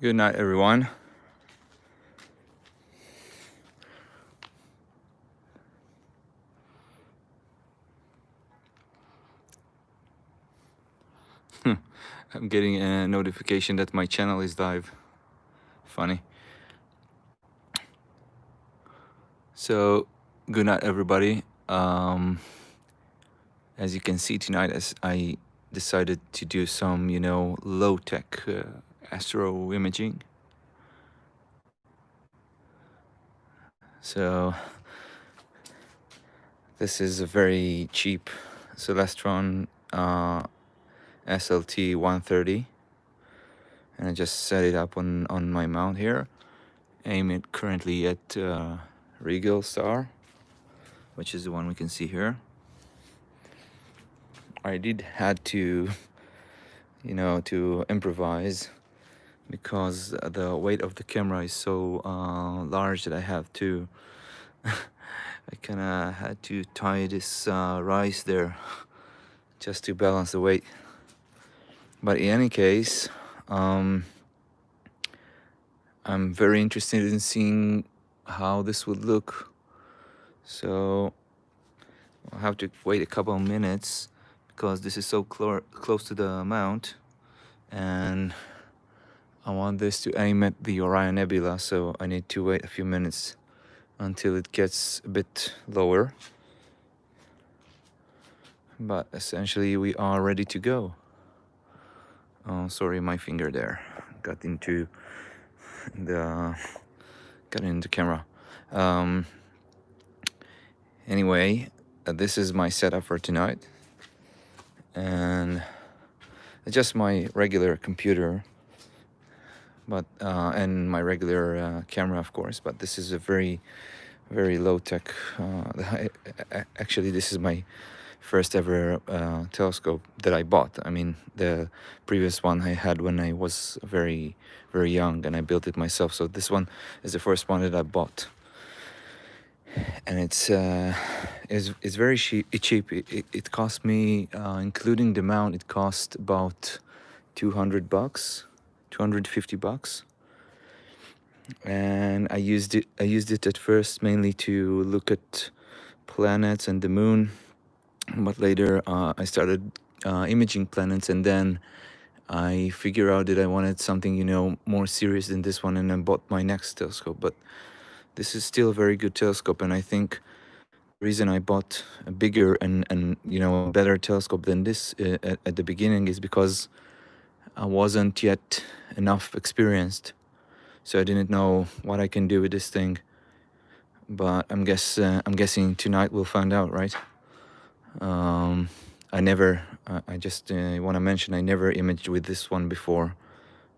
Good night, everyone. I'm getting a notification that my channel is live. Funny. So, good night, everybody. As you can see tonight, as I decided to do some, low-tech astro imaging. So, this is a very cheap Celestron SLT 130, and I just set it up on my mount here. Aim it currently at Regal star, which is the one we can see here. I did had to, to improvise because the weight of the camera is so large that I have to, I kind of had to tie this rice there just to balance the weight. But in any case, I'm very interested in seeing how this would look. So I'll have to wait a couple of minutes because this is so close to the mount, and I want this to aim at the Orion Nebula, so I need to wait a few minutes until it gets a bit lower. But essentially we are ready to go. Oh, sorry, my finger there got into the camera. Anyway, this is my setup for tonight, and it's just my regular computer, but and my regular camera, of course. But this is a very low tech. Actually, this is my first ever telescope that I bought. I mean, the previous one I had when I was very young, and I built it myself. So this one is the first one that I bought, and it's very cheap. It cost me, including the mount, it cost about $200, $250. And I used it at first mainly to look at planets and the moon, but later I started imaging planets, and then I figured out that I wanted something more serious than this one, and I bought my next telescope. But this is still a very good telescope, and I think the reason I bought a bigger and a better telescope than this at the beginning is because I wasn't yet enough experienced. So I didn't know what I can do with this thing, but I'm guessing tonight we'll find out, right? I just want to mention I never imaged with this one before.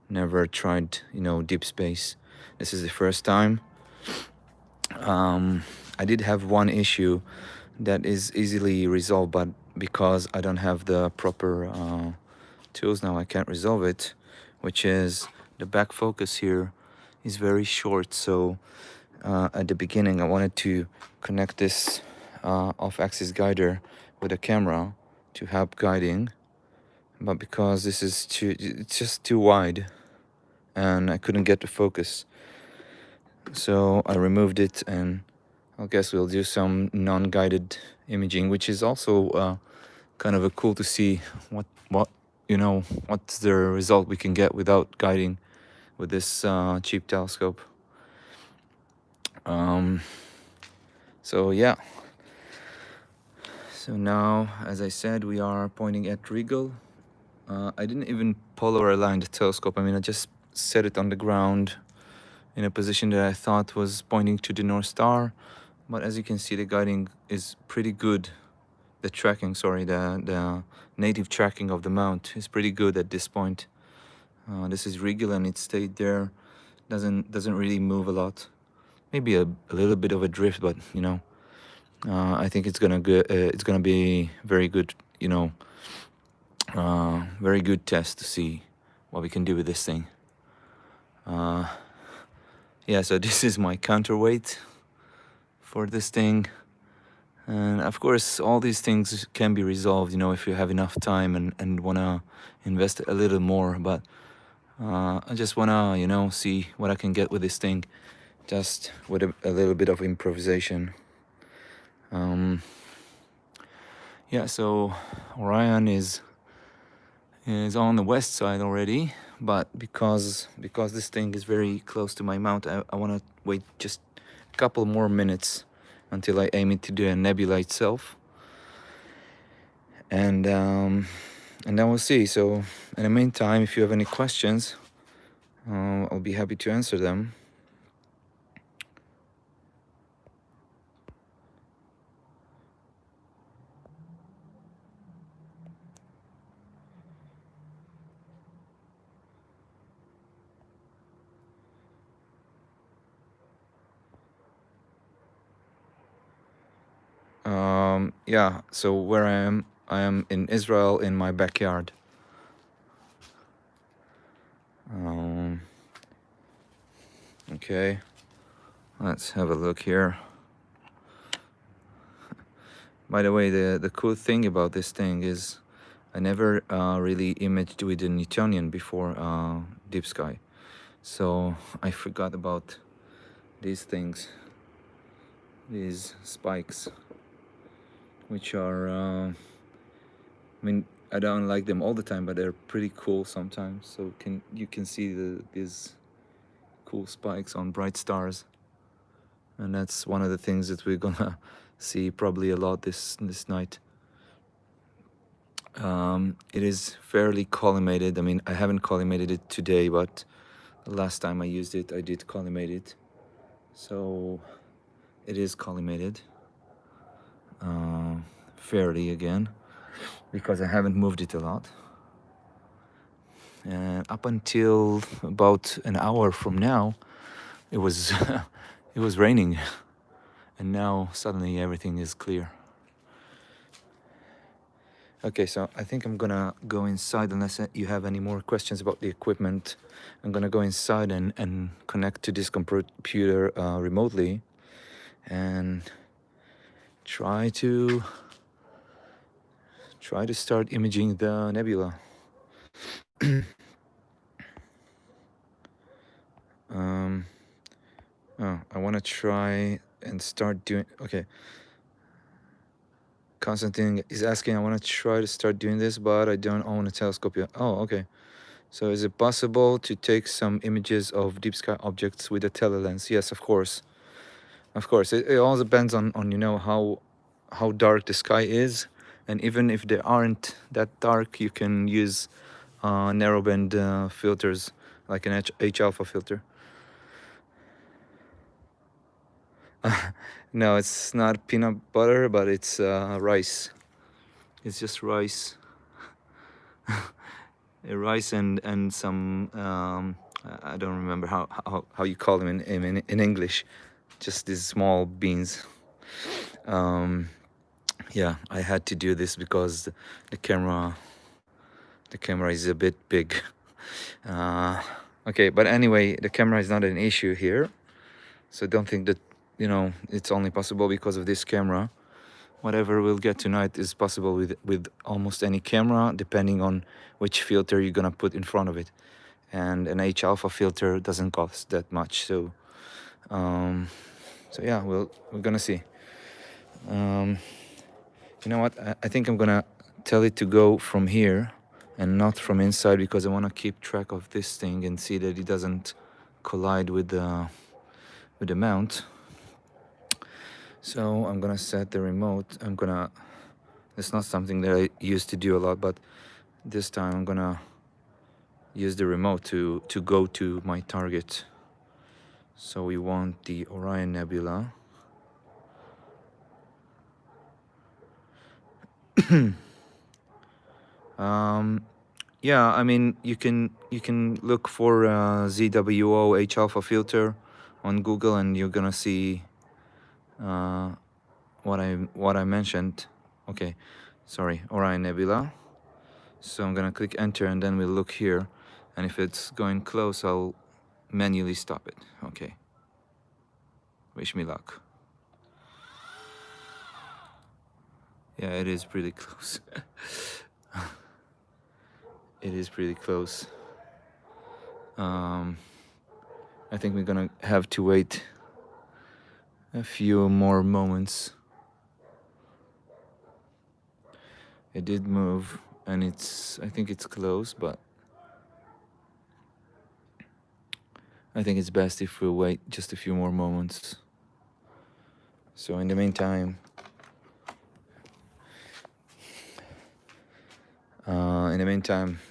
Never tried, deep space. This is the first time. I did have one issue that is easily resolved, but because I don't have the proper tools now, I can't resolve it, which is the back focus here is very short. So at the beginning I wanted to connect this off-axis guider with a camera to help guiding, but because this is it's just too wide and I couldn't get the focus, so I removed it, and I guess we'll do some non-guided imaging, which is also kind of cool to see what's the result we can get without guiding with this cheap telescope. So yeah. So now, as I said, we are pointing at Regal. I didn't even polar align the telescope. I mean, I just set it on the ground in a position that I thought was pointing to the North Star. But as you can see, the guiding is pretty good. The tracking, the native tracking of the mount is pretty good at this point. This is Regal, and it stayed there. Doesn't really move a lot. Maybe a little bit of a drift, but I think it's gonna be very good. Very good test to see what we can do with this thing. Yeah, so this is my counterweight for this thing, and of course all these things can be resolved if you have enough time and want to invest a little more. But I just wanna, see what I can get with this thing, just with a little bit of improvisation. Yeah, so Orion is on the west side already, but because this thing is very close to my mount, I want to wait just a couple more minutes until I aim it to the nebula itself, and then we'll see. So in the meantime, if you have any questions, I'll be happy to answer them. Yeah, so where I am in Israel, in my backyard. Okay, let's have a look here. By the way, the cool thing about this thing is I never really imaged with the Newtonian before Deep Sky, so I forgot about these things, these spikes, which are, I mean, I don't like them all the time, but they're pretty cool sometimes. So you can see these cool spikes on bright stars, and that's one of the things that we're gonna see probably a lot this night. It is fairly collimated. I mean, I haven't collimated it today, but the last time I used it, I did collimate it. So it is collimated fairly again, because I haven't moved it a lot. And up until about an hour from now, it was it was raining, and now suddenly everything is clear. Okay, so I think I'm gonna go inside, unless you have any more questions about the equipment. I'm gonna go inside and connect to this computer remotely, and try to start imaging the nebula. I want to try and start doing. Okay, Constantine is asking. I want to try to start doing this, but I don't own a telescope yet. Oh, okay. So is it possible to take some images of deep sky objects with a telelens? Yes, of course. Of course. It all depends on how dark the sky is, and even if they aren't that dark, you can use narrowband filters, like an H alpha filter. No, it's not peanut butter, but it's rice. It's just rice. Rice and some I don't remember how you call them in English. Just these small beans. Yeah, I had to do this because the camera is a bit big. Okay, but anyway, the camera is not an issue here, so don't think that it's only possible because of this camera. Whatever we'll get tonight is possible with almost any camera, depending on which filter you're gonna put in front of it. And an H alpha filter doesn't cost that much, so yeah, we're gonna see. You know what? I think I'm gonna tell it to go from here and not from inside, because I want to keep track of this thing and see that it doesn't collide with the mount. So I'm gonna set the remote. It's not something that I used to do a lot, but this time I'm gonna use the remote to go to my target. So we want the Orion Nebula. Yeah, I mean, you can look for ZWO H alpha filter on Google, and you're gonna see what I mentioned. Okay, sorry, Orion Nebula. So I'm gonna click enter, and then we'll look here, and if it's going close, I'll manually stop it. Okay. Wish me luck. Yeah, it is pretty close. It is pretty close. Um, I think we're gonna have to wait a few more moments. It did move, and I think it's close, but I think it's best if we wait just a few more moments. So in the meantime,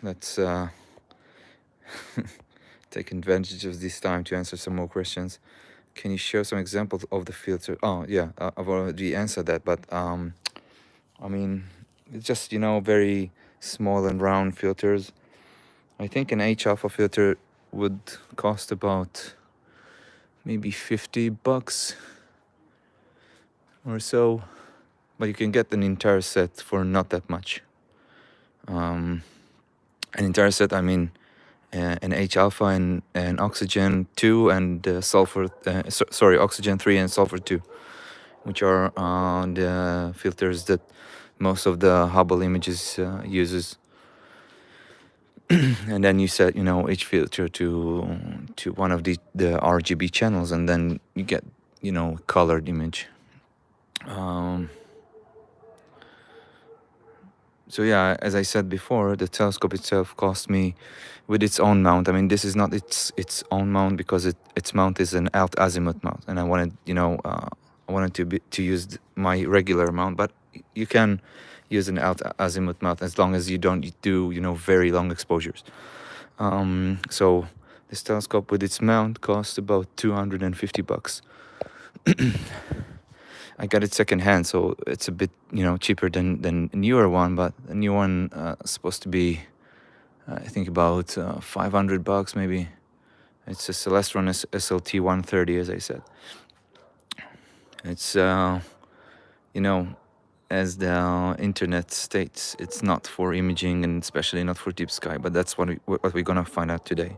let's take advantage of this time to answer some more questions. Can you show some examples of the filter? Oh yeah, I've already answered that, but I mean, it's just very small and round filters. I think an H alpha filter would cost about maybe $50 or so, but you can get an entire set for not that much. An entire set, I mean, an H alpha and oxygen 2 and sulfur, sorry, oxygen 3 and sulfur 2, which are the filters that most of the Hubble images uses. And then you set each filter to one of the RGB channels, and then you get colored image. So yeah, as I said before, the telescope itself cost me, with its own mount. I mean, this is not its own mount because its mount is an alt azimuth mount, and I wanted I wanted to use my regular mount, but you can use an alt azimuth mount as long as you don't do very long exposures. So this telescope with its mount cost about $250. I got it secondhand, so it's a bit cheaper than a newer one, but the new one is supposed to be I think about $500 maybe. It's a Celestron SLT 130, as I said. It's as the internet states, it's not for imaging and especially not for deep sky, but that's what we're gonna find out today.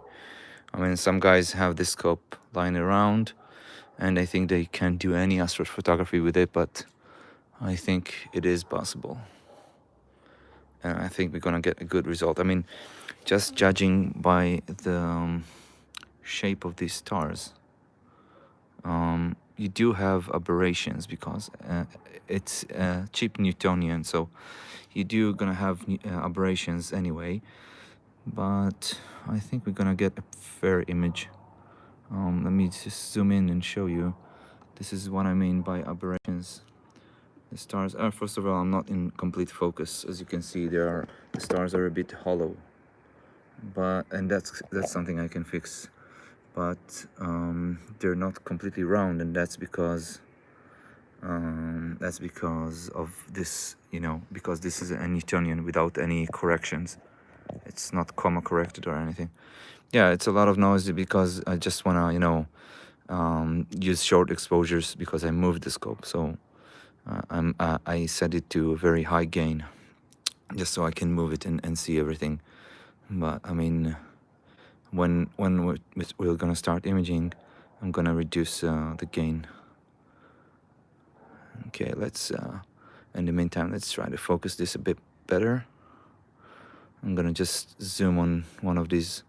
I mean, some guys have this scope lying around and I think they can't do any astrophotography with it, but I think it is possible. And I think we're gonna get a good result. I mean, just judging by the shape of these stars, you do have aberrations because it's cheap Newtonian, so you do gonna have aberrations anyway. But I think we're gonna get a fair image. Let me just zoom in and show you. This is what I mean by aberrations. The stars are, first of all, I'm not in complete focus. As you can see, the stars are a bit hollow, and that's something I can fix. But they're not completely round, and that's because of this, because this is a Newtonian without any corrections. It's not comma corrected or anything. Yeah, it's a lot of noise because I just wanna use short exposures because I moved the scope. So I set it to a very high gain just so I can move it and see everything. But I mean, when we're gonna start imaging, I'm gonna reduce the gain. Okay, let's in the meantime, let's try to focus this a bit better. I'm gonna just zoom on one of these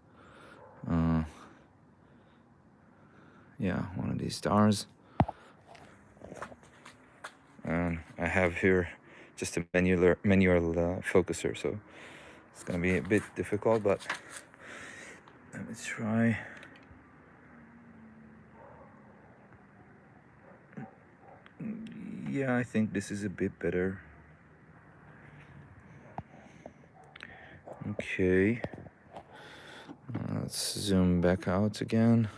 one of these stars. I have here just a manual focuser, so it's gonna be a bit difficult, but let's try. Yeah, I think this is a bit better. Okay, let's zoom back out again.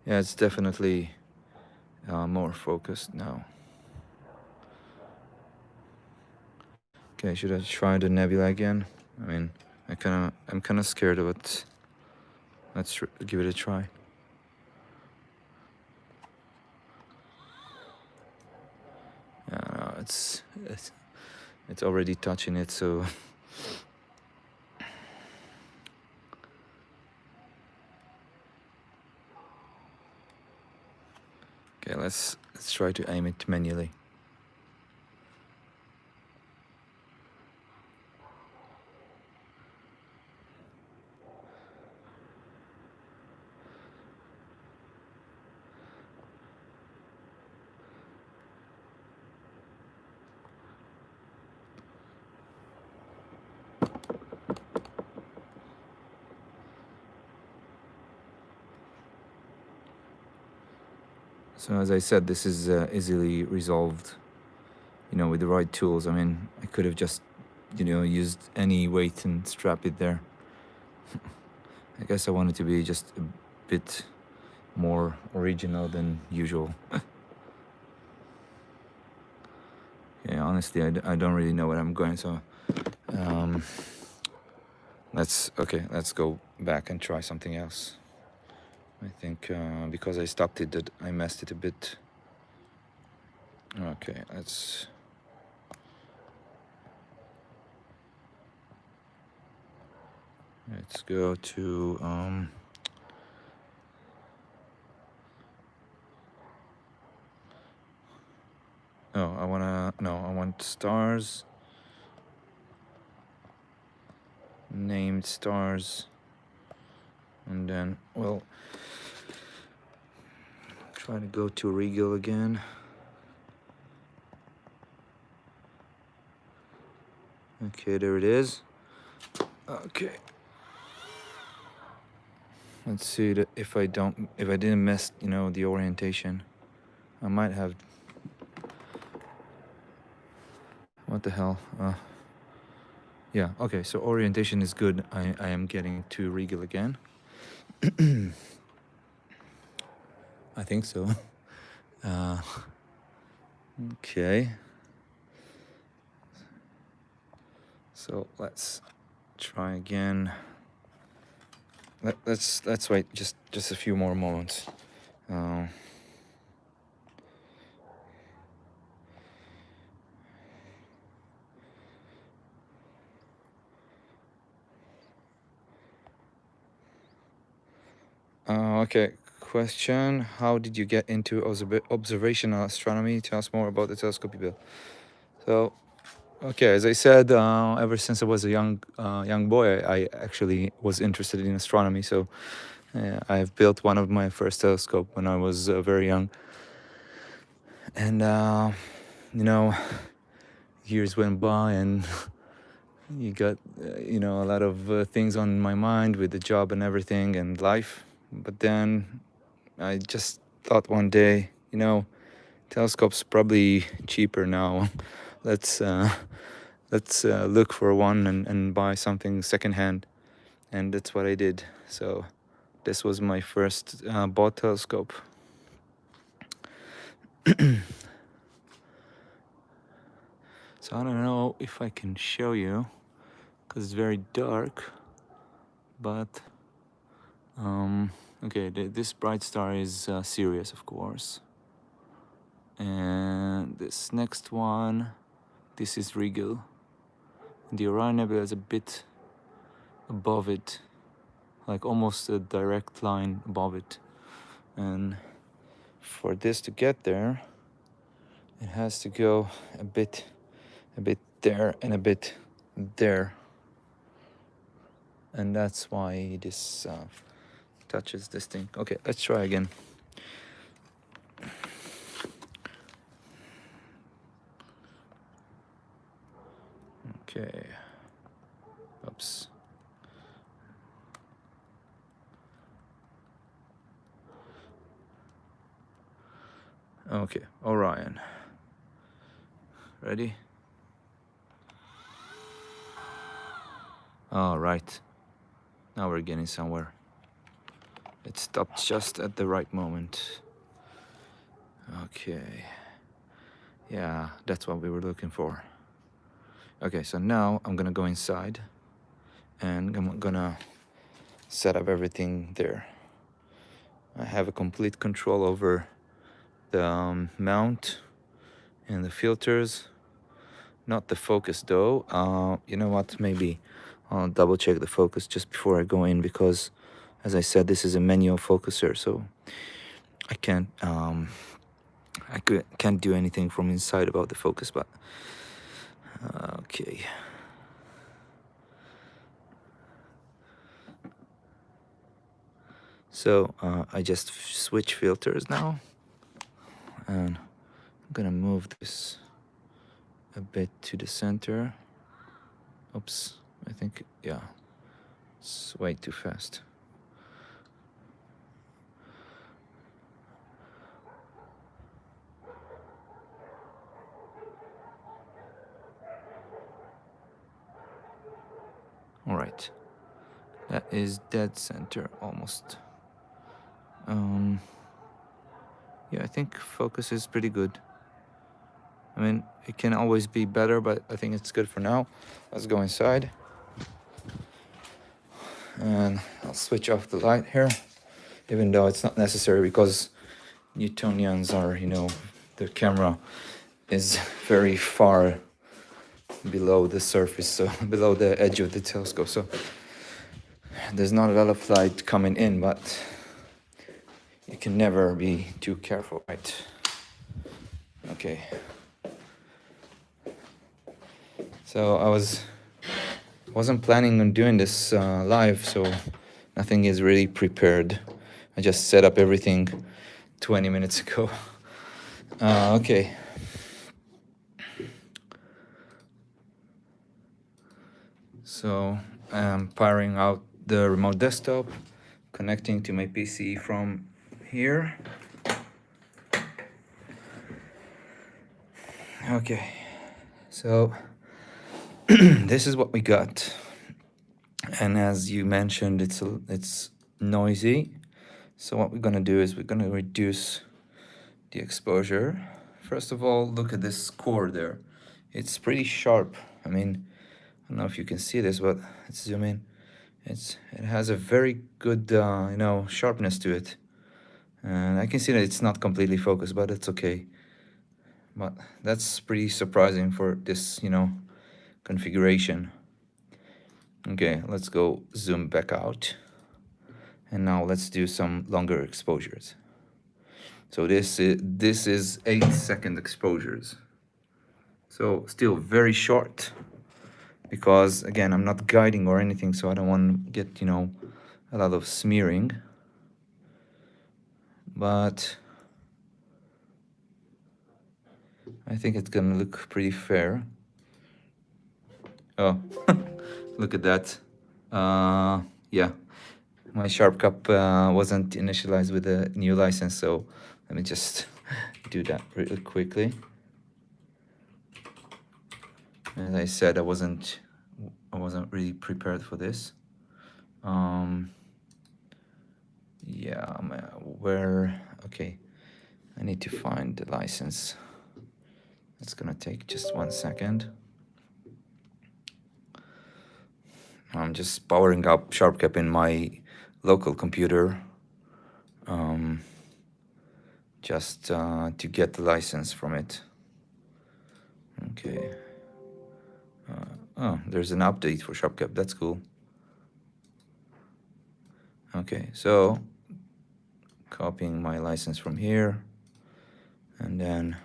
Yeah, it's definitely more focused now. Okay, should I try the nebula again? I mean, I'm kind of scared of it. Let's give it a try. Yeah, no, it's already touching it, so okay, let's try to aim it manually. So as I said, this is easily resolved, you know, with the right tools. I mean, I could have just, you know, used any weight and strap it there. I guess I wanted to be just a bit more original than usual. Yeah, honestly, I don't really know where I'm going, so let's go back and try something else. I think because I stopped it, that I messed it a bit. Okay, let's go to oh, I want stars, named stars, and then, well, try to go to Regal again. Okay, there it is. Okay, let's see that if I didn't mess, you know, the orientation. I might have. What the hell? Yeah, okay, so orientation is good. I am getting to Regal again. I think so. Okay. So let's try again. Let's wait just a few more moments. Okay, question. How did you get into observational astronomy? Tell us more about the telescope you built. So, okay, as I said, ever since I was a young boy, I actually was interested in astronomy. So, I've built one of my first telescope when I was very young. And, you know, years went by and you got, you know, a lot of things on my mind with the job and everything and life. But then I just thought one day, you know, telescope's probably cheaper now. let's look for one and buy something secondhand. And that's what I did. So this was my first bought telescope. So I don't know if I can show you because it's very dark, but okay, this bright star is Sirius, of course, and this next one, this is Regal. The Orion Nebula is a bit above it, like almost a direct line above it, and for this to get there, it has to go a bit there and a bit there, and that's why this touches this thing. Okay, let's try again. Okay. Oops. Okay, Orion. Ready? All right. Now we're getting somewhere. It stopped just at the right moment. Okay. Yeah, that's what we were looking for. Okay, so now I'm gonna go inside and I'm gonna set up everything there. I have a complete control over the mount and the filters. Not the focus though. You know what? Maybe I'll double check the focus just before I go in because, as I said, this is a manual focuser, so I can't can't do anything from inside about the focus. But okay. So I just switch filters now, and I'm gonna move this a bit to the center. Oops, I think, yeah, it's way too fast. All right, that is dead center almost. Yeah, I think focus is pretty good. I mean, it can always be better, but I think it's good for now. Let's go inside. And I'll switch off the light here, even though it's not necessary because Newtonians are, the camera is very far below the surface, so below the edge of the telescope. So there's not a lot of light coming in, but you can never be too careful, right? Okay. So I wasn't planning on doing this live, so nothing is really prepared. I just set up everything 20 minutes ago. Okay. So I'm powering out the remote desktop, connecting to my PC from here. Okay, so this is what we got, and as you mentioned, it's noisy. So what we're gonna do is we're gonna reduce the exposure. First of all, look at this core there. It's pretty sharp. I mean, I don't know if you can see this, but let's zoom in. It has a very good sharpness to it, and I can see that it's not completely focused, but it's okay. But that's pretty surprising for this configuration. Okay, let's go zoom back out, and now let's do some longer exposures. So this is 8-second exposures, so still very short, because again, I'm not guiding or anything, so I don't want to get a lot of smearing. But I think it's gonna look pretty fair. Oh, look at that. Yeah, my Sharp Cup wasn't initialized with a new license, so let me just do that really quickly. As I said, I wasn't really prepared for this. Yeah, okay, I need to find the license. It's gonna take just 1 second. I'm just powering up SharpCap in my local computer, just to get the license from it. Okay. Oh, there's an update for SharpCap. That's cool. Okay, so copying my license from here, and then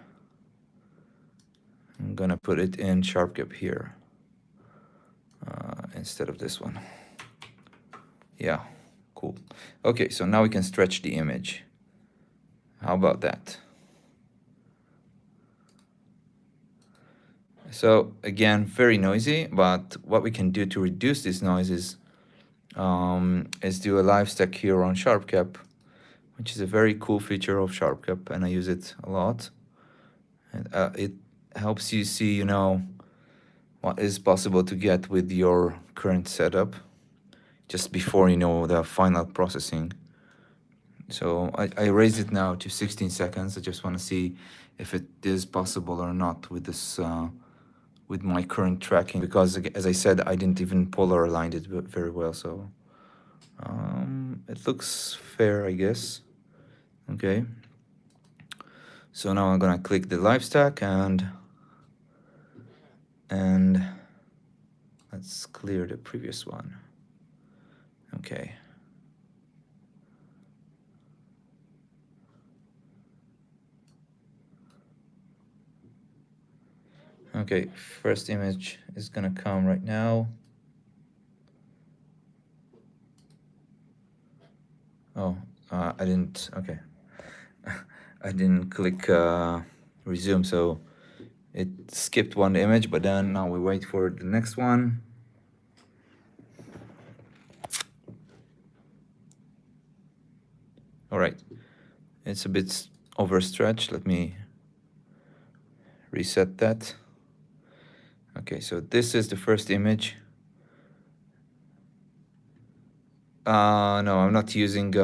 I'm gonna put it in SharpCap here instead of this one. Yeah, cool. Okay, so now we can stretch the image. How about that? So again, very noisy, but what we can do to reduce these noises is do a live stack here on SharpCap, which is a very cool feature of SharpCap, and I use it a lot. And it helps you see, what is possible to get with your current setup just before, the final processing. So I raised it now to 16 seconds. I just want to see if it is possible or not with this, with my current tracking, because as I said, I didn't even polar aligned it very well. So it looks fair, I guess. Okay. So now I'm gonna click the live stack and let's clear the previous one. Okay. Okay, first image is gonna come right now. Oh, I didn't, okay. I didn't click resume, so it skipped one image, but then now we wait for the next one. All right, it's a bit overstretched. Let me reset that. Okay, so this is the first image. No, I'm not using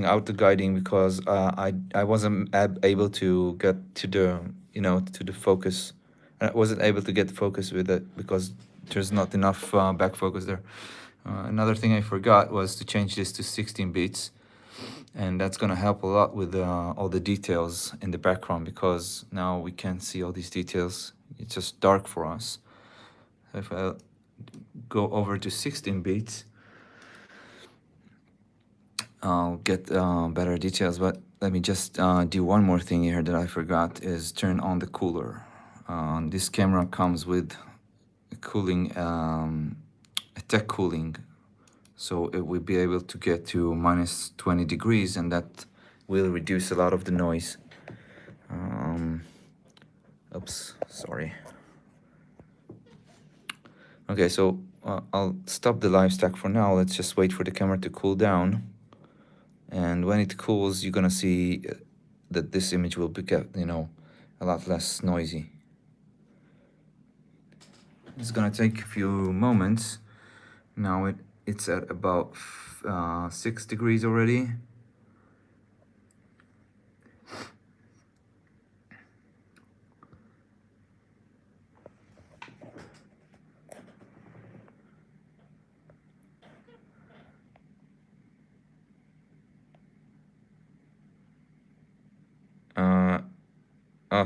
auto guiding because I wasn't able to get to the to the focus. I wasn't able to get focus with it because there's not enough back focus there. Another thing I forgot was to change this to 16 bits, and that's gonna help a lot with all the details in the background because now we can't see all these details. It's just dark for us. If I go over to 16 bits, I'll get better details, but let me just do one more thing here that I forgot is turn on the cooler. This camera comes with a cooling, a tech cooling, so it will be able to get to minus 20 degrees, and that will reduce a lot of the noise. Oops, sorry. Okay, so I'll stop the live stack for now. Let's just wait for the camera to cool down. And when it cools, you're gonna see that this image will become, a lot less noisy. It's gonna take a few moments. Now it's at about 6 degrees already.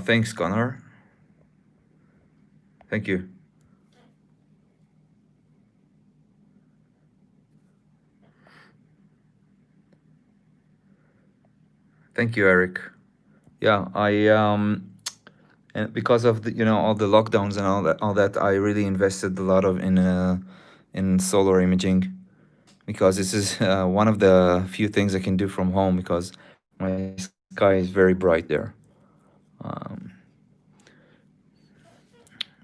Thanks, Connor. Thank you. Thank you, Eric. Yeah, and because of the all the lockdowns and all that, I really invested a lot of in solar imaging, because this is one of the few things I can do from home because my sky is very bright there.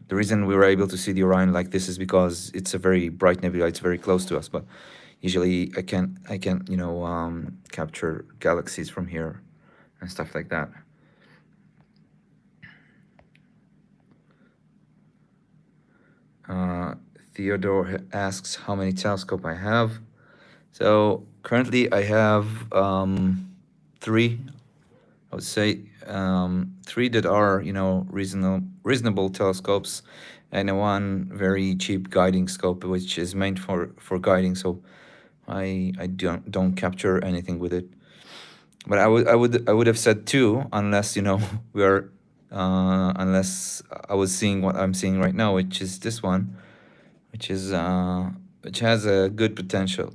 The reason we were able to see the Orion like this is because it's a very bright nebula. It's very close to us, but usually I can't capture galaxies from here and stuff like that. Theodore asks how many telescope I have. So currently I have 3. I would say 3 that are reasonable telescopes, and one very cheap guiding scope which is meant for guiding. So I don't capture anything with it. But I would have said 2 unless we are unless I was seeing what I'm seeing right now, which is this one, which has a good potential.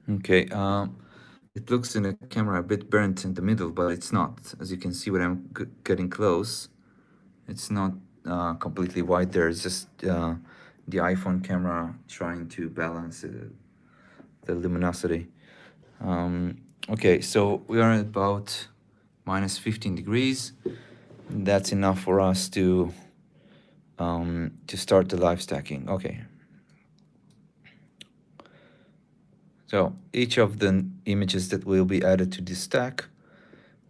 Okay, it looks in the camera a bit burnt in the middle, but it's not. As you can see when I'm getting close, it's not completely white there. It's just the iPhone camera trying to balance the luminosity. Okay, so we are at about minus 15 degrees. That's enough for us to start the live stacking. Okay. So each of the images that will be added to this stack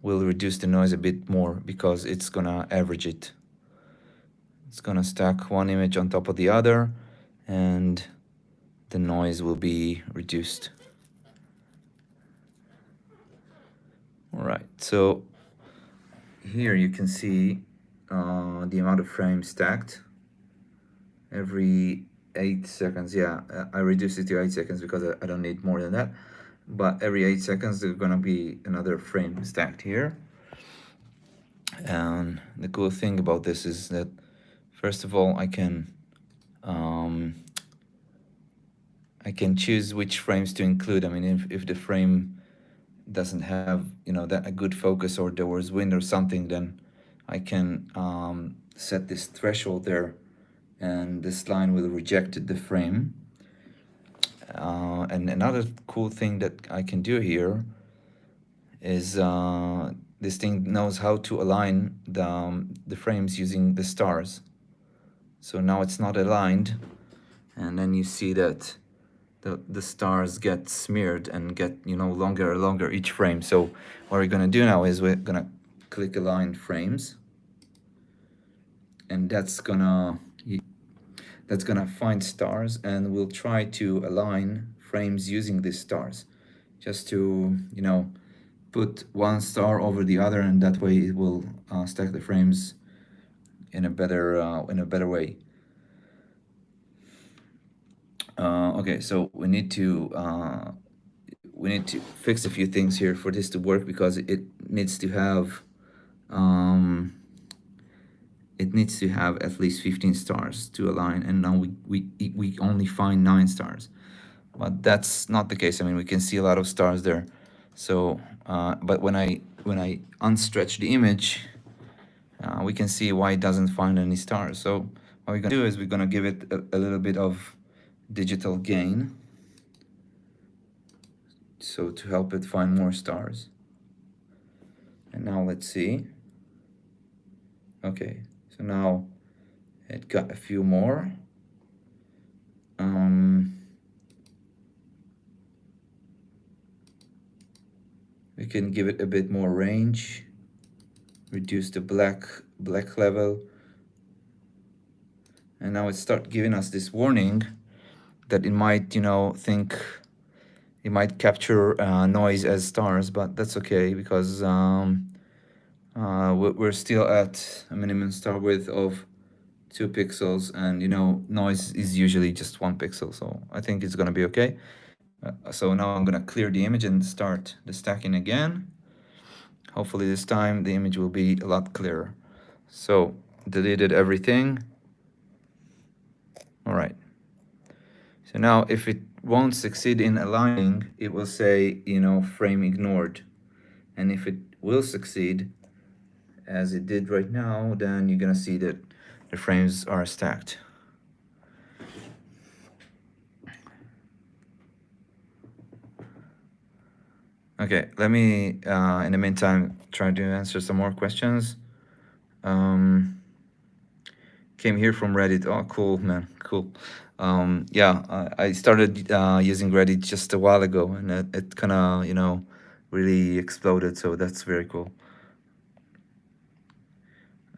will reduce the noise a bit more because it's gonna average it. It's gonna stack one image on top of the other, and the noise will be reduced. All right, so here you can see the amount of frames stacked every 8 seconds. Yeah, I reduced it to 8 seconds because I don't need more than that. But every 8 seconds there's gonna be another frame stacked here. And the cool thing about this is that, first of all, I can choose which frames to include. I mean, if the frame doesn't have that a good focus, or there was wind or something, then I can set this threshold there, and this line will reject the frame. And another cool thing that I can do here is this thing knows how to align the frames using the stars. So now it's not aligned, and then you see that the stars get smeared and get longer and longer each frame. So what we're gonna do now is we're gonna click align frames, and that's gonna find stars, and we'll try to align frames using these stars, just to put one star over the other, and that way it will stack the frames in a better way. Okay, so we need to fix a few things here for this to work, because it needs to have at least 15 stars to align, and now we only find 9 stars, but that's not the case. I mean, we can see a lot of stars there. So but when I unstretch the image, we can see why it doesn't find any stars. So what we're gonna do is we're gonna give it a little bit of digital gain, so to help it find more stars. And now let's see. Okay, so now it got a few more. We can give it a bit more range, reduce the black level, and now it start giving us this warning that it might think it might capture noise as stars, but that's okay, because we're still at a minimum star width of 2 pixels, and noise is usually just 1 pixel, so I think it's gonna be okay. So now I'm gonna clear the image and start the stacking again. Hopefully this time the image will be a lot clearer. So deleted everything. All right. So now if it won't succeed in aligning, it will say, frame ignored. And if it will succeed, as it did right now, then you're gonna see that the frames are stacked. Okay, let me, in the meantime, try to answer some more questions. Came here from Reddit. Oh, cool, man, cool. Yeah, I started using Reddit just a while ago, and it kind of, really exploded, so that's very cool.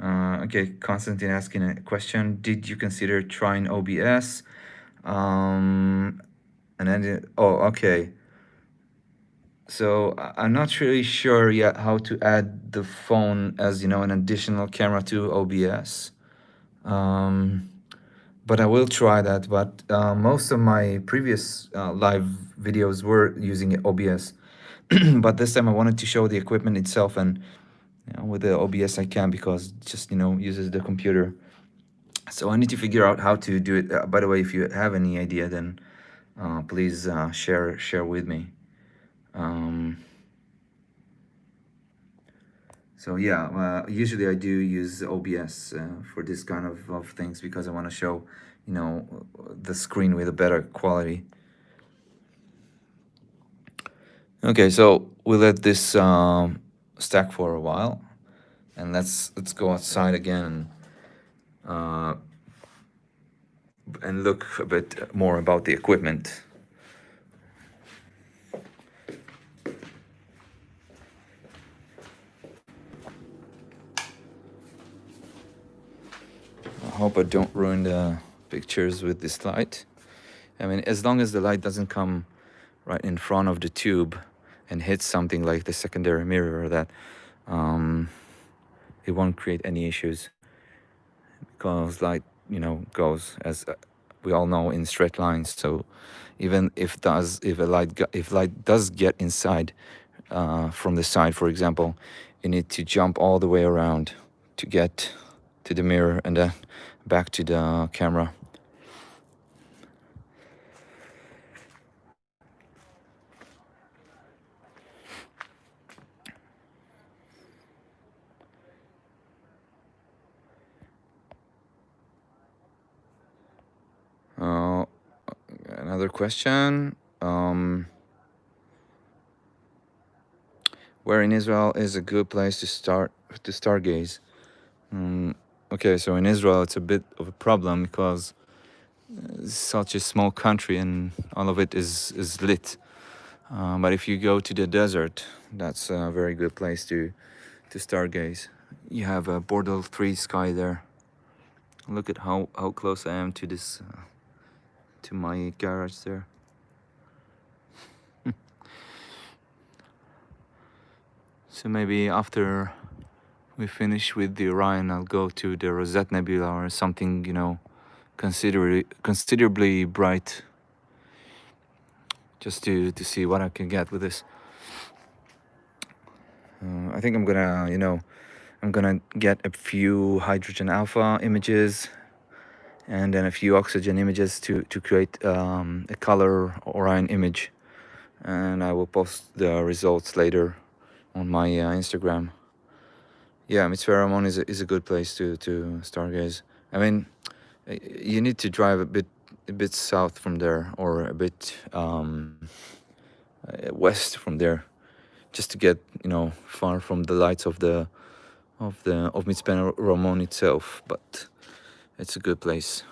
Okay, Constantine asking a question. Did you consider trying OBS? And then, okay. So I'm not really sure yet how to add the phone as, an additional camera to OBS. But I will try that. But most of my previous live videos were using OBS. But this time I wanted to show the equipment itself, and with the OBS I can, because it just uses the computer. So I need to figure out how to do it. By the way, if you have any idea, then please share with me. So yeah, usually I do use OBS for this kind of things, because I want to show, the screen with a better quality. Okay, so we let this stack for a while, and let's go outside again and look a bit more about the equipment. I hope I don't ruin the pictures with this light. I mean, as long as the light doesn't come right in front of the tube and hit something like the secondary mirror, that it won't create any issues, because light goes, as we all know, in straight lines. So even if light does get inside from the side, for example, you need to jump all the way around to get to the mirror and then back to the camera. Another question. Where in Israel is a good place to stargaze? Okay, so in Israel it's a bit of a problem, because it's such a small country and all of it is lit. But if you go to the desert, that's a very good place to stargaze. You have a Bordeaux 3 sky there. Look at how close I am to this, to my garage there. So maybe after we finish with the Orion, I'll go to the Rosette Nebula or something, you know, considerably bright, just to see what I can get with this. I think I'm gonna, you know, I'm gonna get a few hydrogen alpha images and then a few oxygen images to create a color Orion image, and I will post the results later on my Instagram. Yeah, Mitzvah is a good place to stargaze. I mean, you need to drive a bit south from there, or a bit west from there, just to get, you know, far from the lights of Mitzvah Ramon itself. But it's a good place,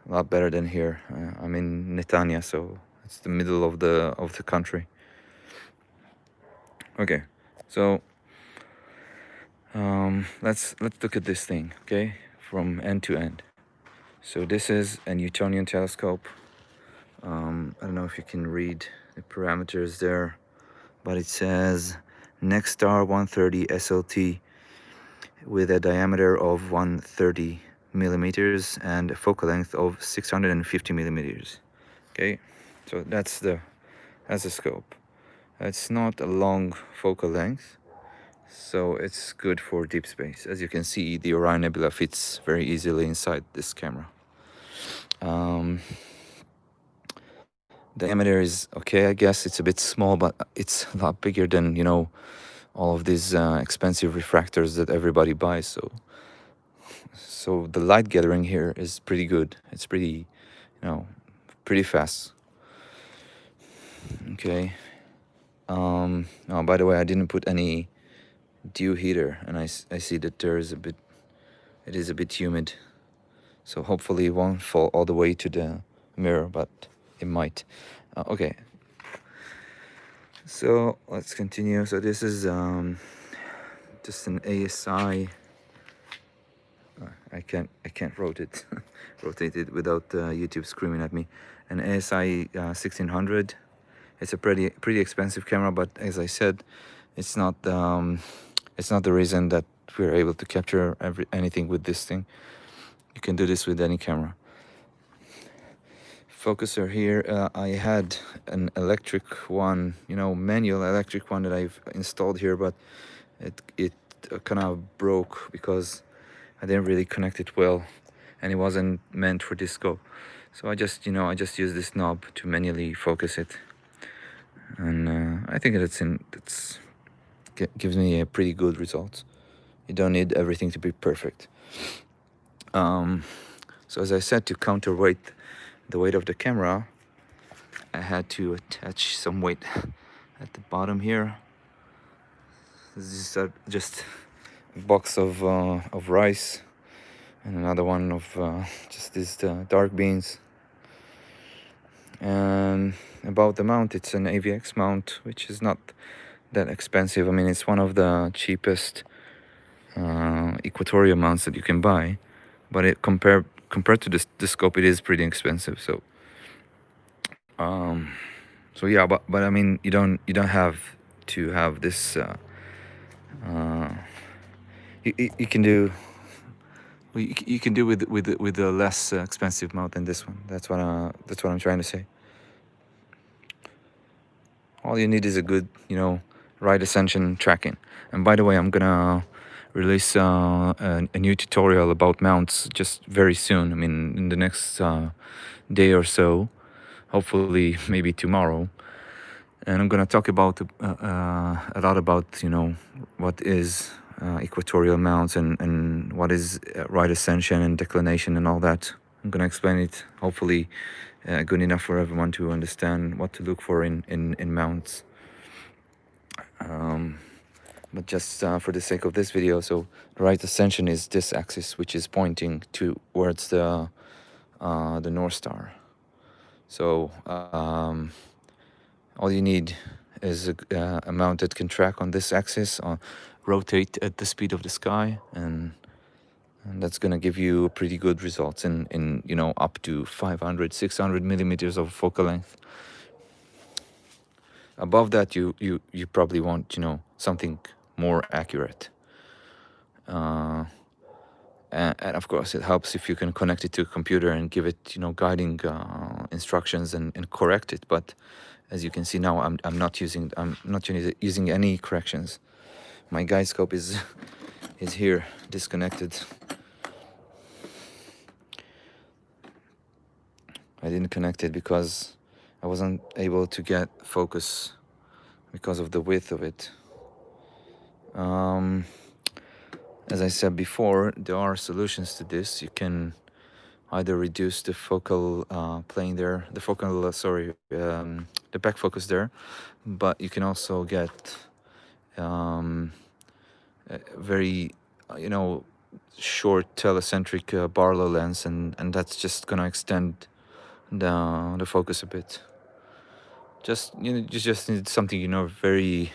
a lot better than here. I'm in Netanya, so it's the middle of the country. Okay, so let's look at this thing, okay, from end to end. So this is a Newtonian telescope. I don't know if you can read the parameters there, but it says Nexstar 130 SLT with a diameter of 130 millimeters and a focal length of 650 millimeters. Okay, so that's the scope. It's not a long focal length, so it's good for deep space. As you can see, the Orion Nebula fits very easily inside this camera. The diameter is okay, I guess. It's a bit small, but it's a lot bigger than, you know, all of these expensive refractors that everybody buys. So the light gathering here is pretty good. It's pretty, you know, pretty fast. Okay. Oh, by the way, I didn't put any dew heater, and I see that it is a bit humid. So hopefully it won't fall all the way to the mirror, but it might. Okay. So let's continue. So this is just an ASI. I can't rotate it without YouTube screaming at me. An ASI 1600. It's a pretty expensive camera, but as I said, it's not the reason that we're able to capture anything with this thing. You can do this with any camera. Focuser here, I had an electric one, you know, manual electric one that I've installed here, but it kind of broke because I didn't really connect it well, and it wasn't meant for this scope. So I just use this knob to manually focus it, and I think gives me a pretty good result. You don't need everything to be perfect. So as I said, to counterweight the weight of the camera, I had to attach some weight at the bottom here. This is just a box of rice, and another one of just these dark beans. And about the mount, it's an AVX mount, which is not that expensive. I mean, it's one of the cheapest equatorial mounts that you can buy, but it compared to the scope, it is pretty expensive. So yeah, but I mean, you don't have to have this. You can do. You can do with a less expensive mount than this one. That's what I'm trying to say. All you need is a good, you know, right Ascension tracking. And by the way, I'm gonna release a new tutorial about mounts just very soon. I mean, in the next day or so, hopefully maybe tomorrow. And I'm gonna talk about a lot about, you know, what is equatorial mounts and what is right ascension and declination and all that. I'm gonna explain it, hopefully good enough for everyone to understand what to look for in mounts. But just for the sake of this video, so the right ascension is this axis, which is pointing towards the North Star. So all you need is a mount that can track on this axis, rotate at the speed of the sky, and and that's gonna give you pretty good results in you know, up to 500, 600 millimeters of focal length. Above that, you probably want, you know, something more accurate. And of course, it helps if you can connect it to a computer and give it, you know, guiding instructions and correct it. But as you can see now, I'm not using any corrections. My guide scope is is here, disconnected. I didn't connect it because I wasn't able to get focus because of the width of it. As I said before, there are solutions to this. You can either reduce the focal plane there, the focal, the back focus there, but you can also get a very, you know, short telecentric Barlow lens, and that's just gonna extend the focus a bit. Just, you know, you just need something, you know, very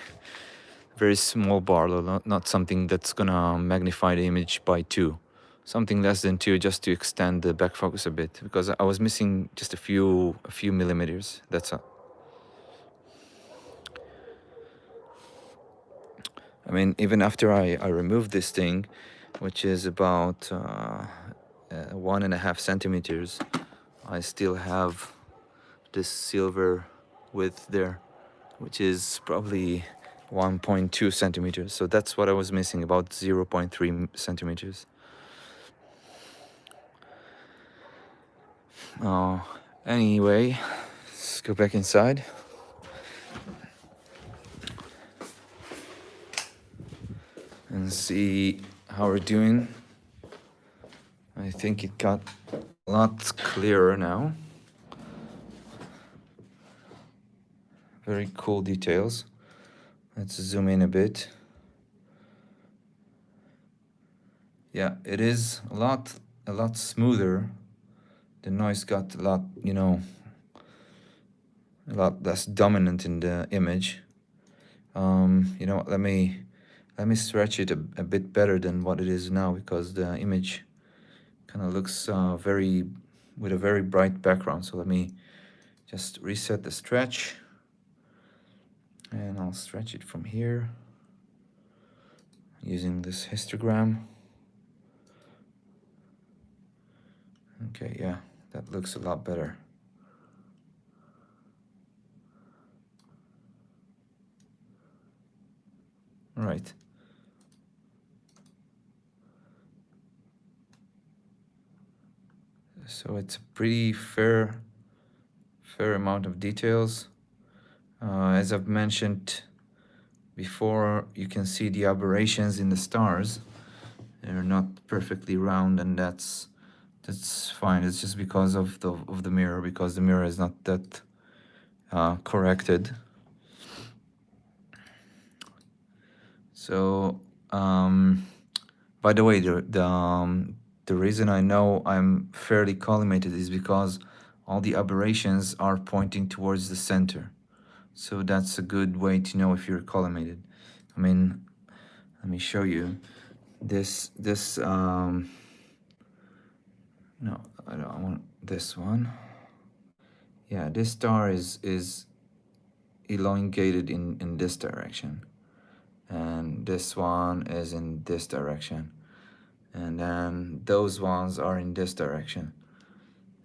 small Barlow, not something that's gonna magnify the image by 2. Something less than 2, just to extend the back focus a bit, because I was missing just a few millimeters. That's all. I mean, even after I removed this thing, which is about 1.5 centimeters, I still have this silver width there, which is probably 1.2 centimeters. So that's what I was missing, about 0.3 centimeters. Anyway, let's go back inside. And see how we're doing. I think it got a lot clearer now. Very cool details. Let's zoom in a bit. Yeah, it is a lot smoother. The noise got a lot, you know, a lot less dominant in the image. You know, let me stretch it a bit better than what it is now, because the image kind of looks with a very bright background. So let me just reset the stretch, and I'll stretch it from here using this histogram. Okay, yeah, that looks a lot better. All right. So it's a pretty fair amount of details. As I've mentioned before, you can see the aberrations in the stars. They're not perfectly round, and that's fine. It's just because of the mirror, because the mirror is not that corrected. So, by the way, the reason I know I'm fairly collimated is because all the aberrations are pointing towards the center. So that's a good way to know if you're collimated. I mean, let me show you. This no, I don't want this one. Yeah, this star is elongated in this direction, and this one is in this direction, and then those ones are in this direction,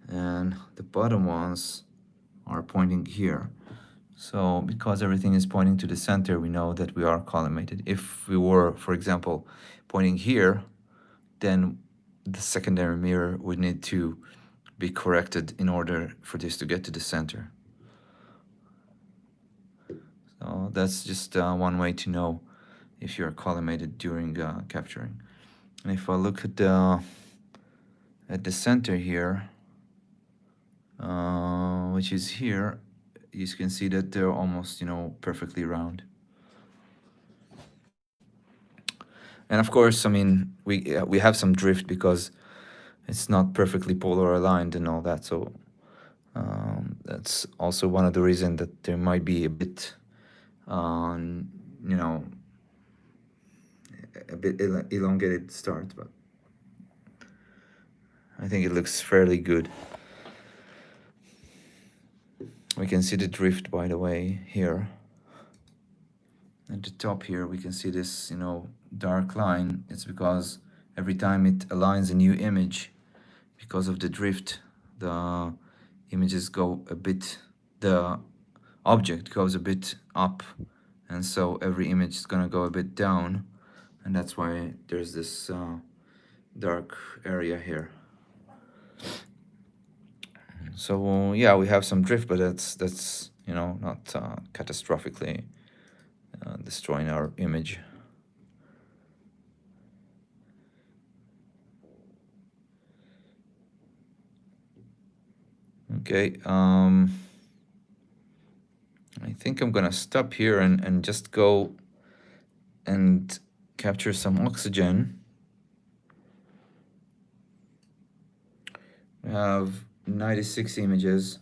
and the bottom ones are pointing here. So because everything is pointing to the center, we know that we are collimated. If we were, for example, pointing here, then the secondary mirror would need to be corrected in order for this to get to the center. So that's just one way to know if you're collimated during capturing. And if I look at the center here, which is here, you can see that they're almost, you know, perfectly round. And of course, I mean, we have some drift because it's not perfectly polar aligned and all that. So that's also one of the reasons that there might be a bit, you know, a bit elongated start. But I think it looks fairly good. We can see the drift, by the way, here. At the top here, we can see this, you know, dark line. It's because every time it aligns a new image, because of the drift, the images go a bit, the object goes a bit up, and so every image is gonna go a bit down, and that's why there's this dark area here. So yeah, we have some drift, but that's you know, not catastrophically destroying our image. Okay, I think I'm gonna stop here and just go and capture some oxygen. We have 96 images.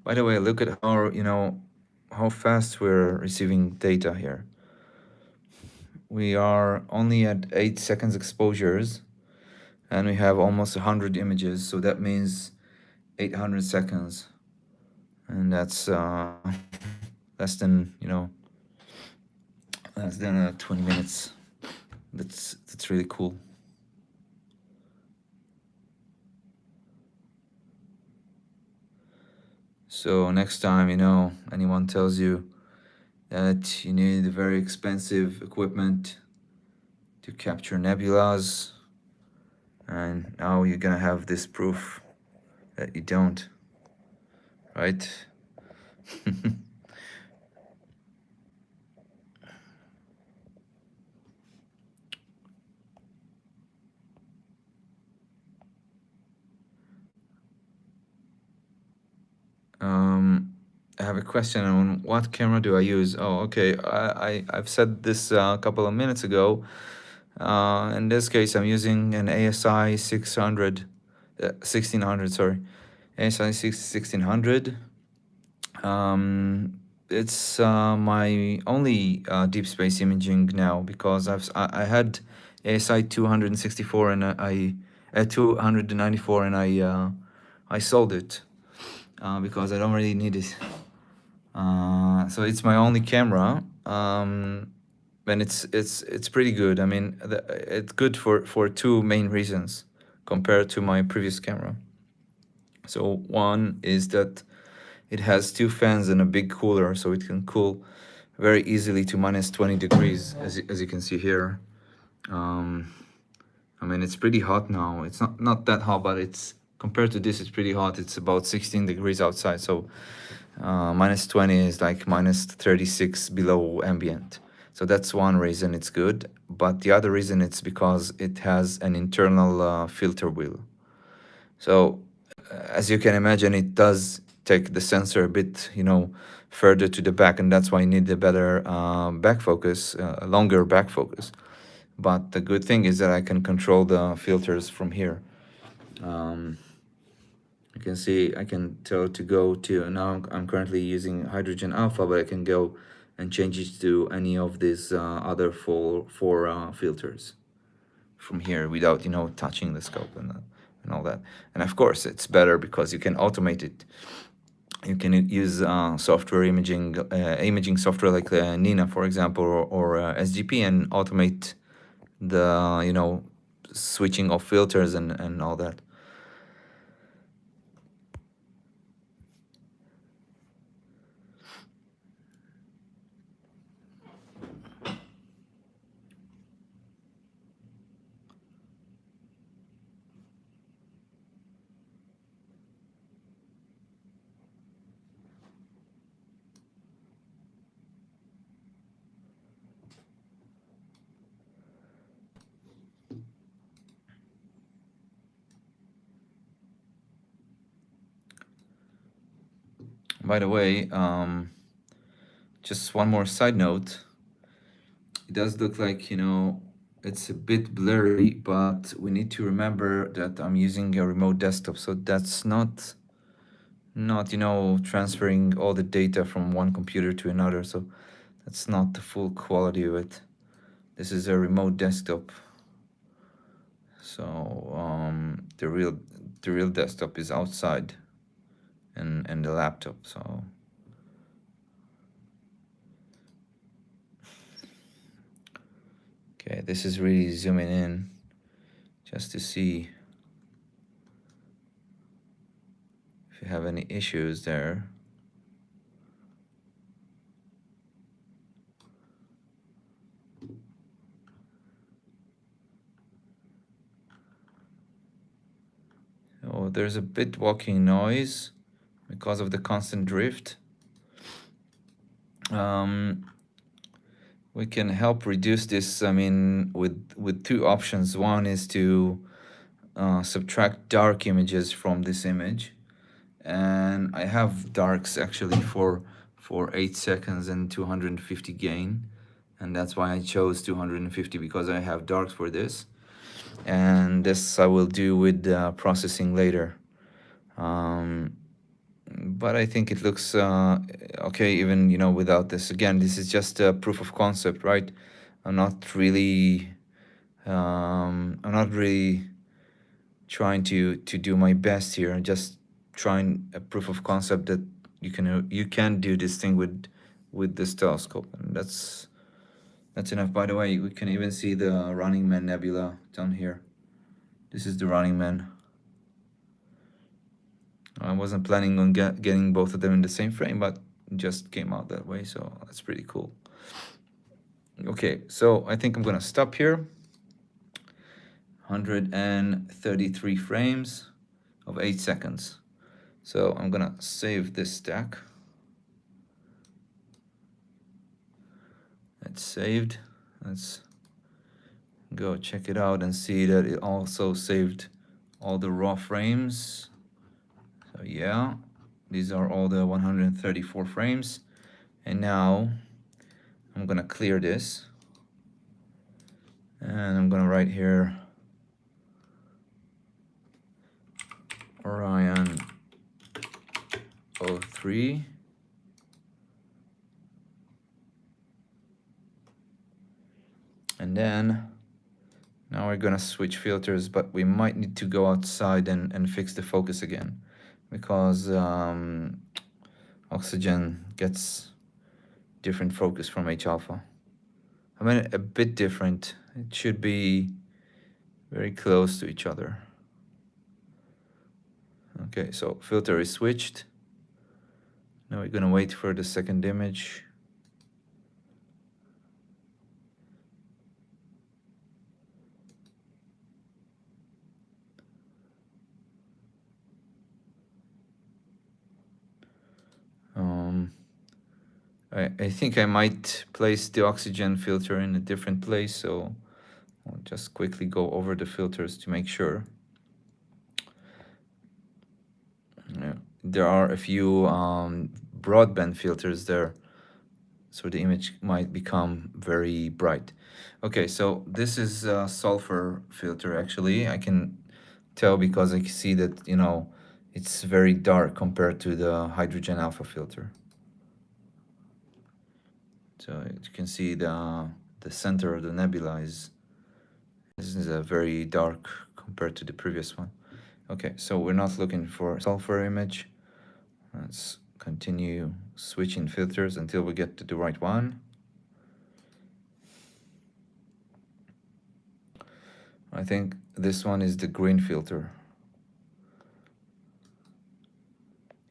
By the way, look at how, you know, how fast we're receiving data here. We are only at 8 seconds exposures, and we have almost 100 images, so that means 800 seconds, and that's less than, you know, less than 20 minutes. That's really cool. So next time, you know, anyone tells you that you need very expensive equipment to capture nebulas, and now you're gonna have this proof that you don't, right? I have a question on what camera do I use? Oh, okay. I've said this a couple of minutes ago. In this case, I'm using an ASI 600, 1600, sorry. ASI 1600. It's my only deep space imaging now, because I had ASI 264 and I 294, and I sold it because I don't really need it. So it's my only camera, and it's pretty good. I mean, it's good for two main reasons compared to my previous camera. So one is that it has two fans and a big cooler, so it can cool very easily to minus 20 degrees, as you can see here. I mean, it's pretty hot now. It's not that hot, but it's, compared to this, it's pretty hot. It's about 16 degrees outside, so minus 20 is like minus 36 below ambient. So that's one reason it's good. But the other reason, it's because it has an internal filter wheel. So as you can imagine, it does take the sensor a bit, you know, further to the back, and that's why you need a better back focus, a longer back focus. But the good thing is that I can control the filters from here. You can see, I can tell to go to, now I'm currently using hydrogen alpha, but I can go and change it to any of these other four filters from here without, you know, touching the scope and all that. And of course, it's better because you can automate it. You can use software imaging software like Nina, for example, or SGP, and automate the, you know, switching of filters and all that. By the way, just one more side note. It does look like, you know, it's a bit blurry, but we need to remember that I'm using a remote desktop, so that's not, you know, transferring all the data from one computer to another, so that's not the full quality of it. This is a remote desktop, So the real desktop is outside and the laptop. So okay, this is really zooming in just to see if you have any issues there. Oh, there's a bit walking noise because of the constant drift. We can help reduce this, I mean, with two options. One is to subtract dark images from this image. And I have darks actually for 8 seconds and 250 gain. And that's why I chose 250, because I have darks for this. And this I will do with processing later. But I think it looks okay, even, you know, without this. Again, this is just a proof of concept, right? I'm not really trying to do my best here. I'm just trying a proof of concept that you can do this thing with this telescope, and that's enough. By the way, we can even see the Running Man Nebula down here. This is the Running Man. I wasn't planning on getting both of them in the same frame, but it just came out that way, so that's pretty cool. Okay, so I think I'm gonna stop here. 133 frames of 8 seconds. So I'm gonna save this stack. It's saved. Let's go check it out and see that it also saved all the raw frames. So yeah, these are all the 134 frames. And now I'm gonna clear this. And I'm gonna write here Orion 03. And then now we're gonna switch filters, but we might need to go outside and fix the focus again, because Oxygen gets different focus from H alpha. I mean, a bit different. It should be very close to each other. Okay, so filter is switched. Now we're gonna wait for the second image. I think I might place the oxygen filter in a different place, so I'll just quickly go over the filters to make sure. Yeah, there are a few broadband filters there, so the image might become very bright. Okay, so this is a sulfur filter actually. I can tell because I can see that, you know, it's very dark compared to the hydrogen alpha filter. So you can see the center of the nebula is a very dark compared to the previous one. Okay, so we're not looking for sulfur image. Let's continue switching filters until we get to the right one. I think this one is the green filter.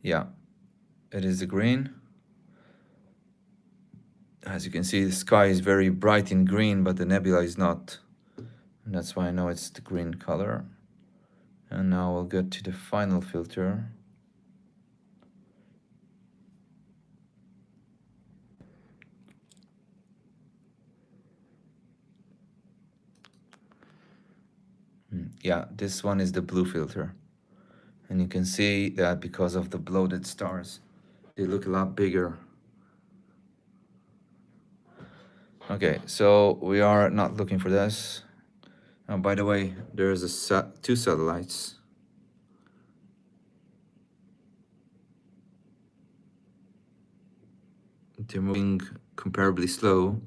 Yeah, it is the green. As you can see, the sky is very bright in green, but the nebula is not. And that's why I know it's the green color. And now we'll get to the final filter. Yeah, this one is the blue filter. And you can see that because of the bloated stars, they look a lot bigger. Okay, so we are not looking for this. Oh, by the way, there's two satellites. They're moving comparably slow.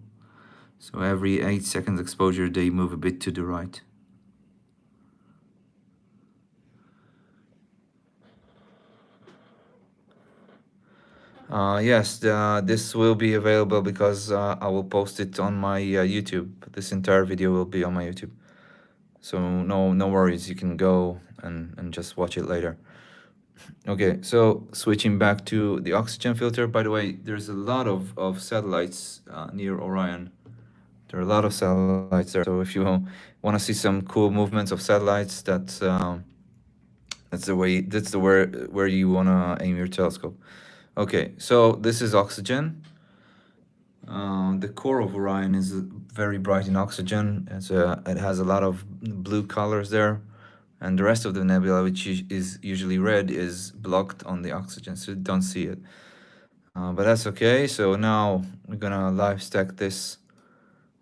So every 8 seconds exposure, they move a bit to the right. Yes, this will be available because I will post it on my YouTube. This entire video will be on my YouTube. So no worries, you can go and just watch it later. Okay, so switching back to the oxygen filter. By the way, there's a lot of satellites near Orion. There are a lot of satellites there. So if you want to see some cool movements of satellites, that's the way. That's the where you want to aim your telescope. Okay, so this is oxygen. The core of Orion is very bright in oxygen. It has a lot of blue colors there, and the rest of the nebula, which is usually red, is blocked on the oxygen, so you don't see it. But that's okay. So now we're gonna live stack this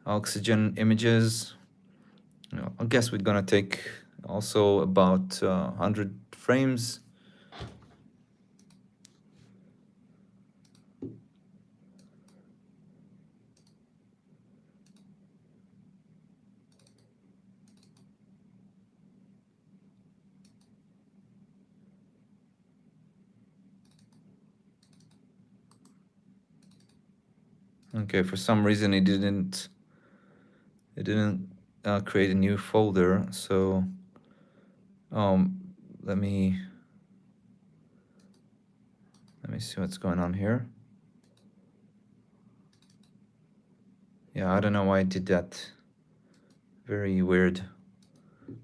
oxygen images. I guess we're gonna take also about 100 frames. Okay, for some reason it didn't create a new folder, so let me see what's going on here. Yeah, I don't know why it did that. Very weird.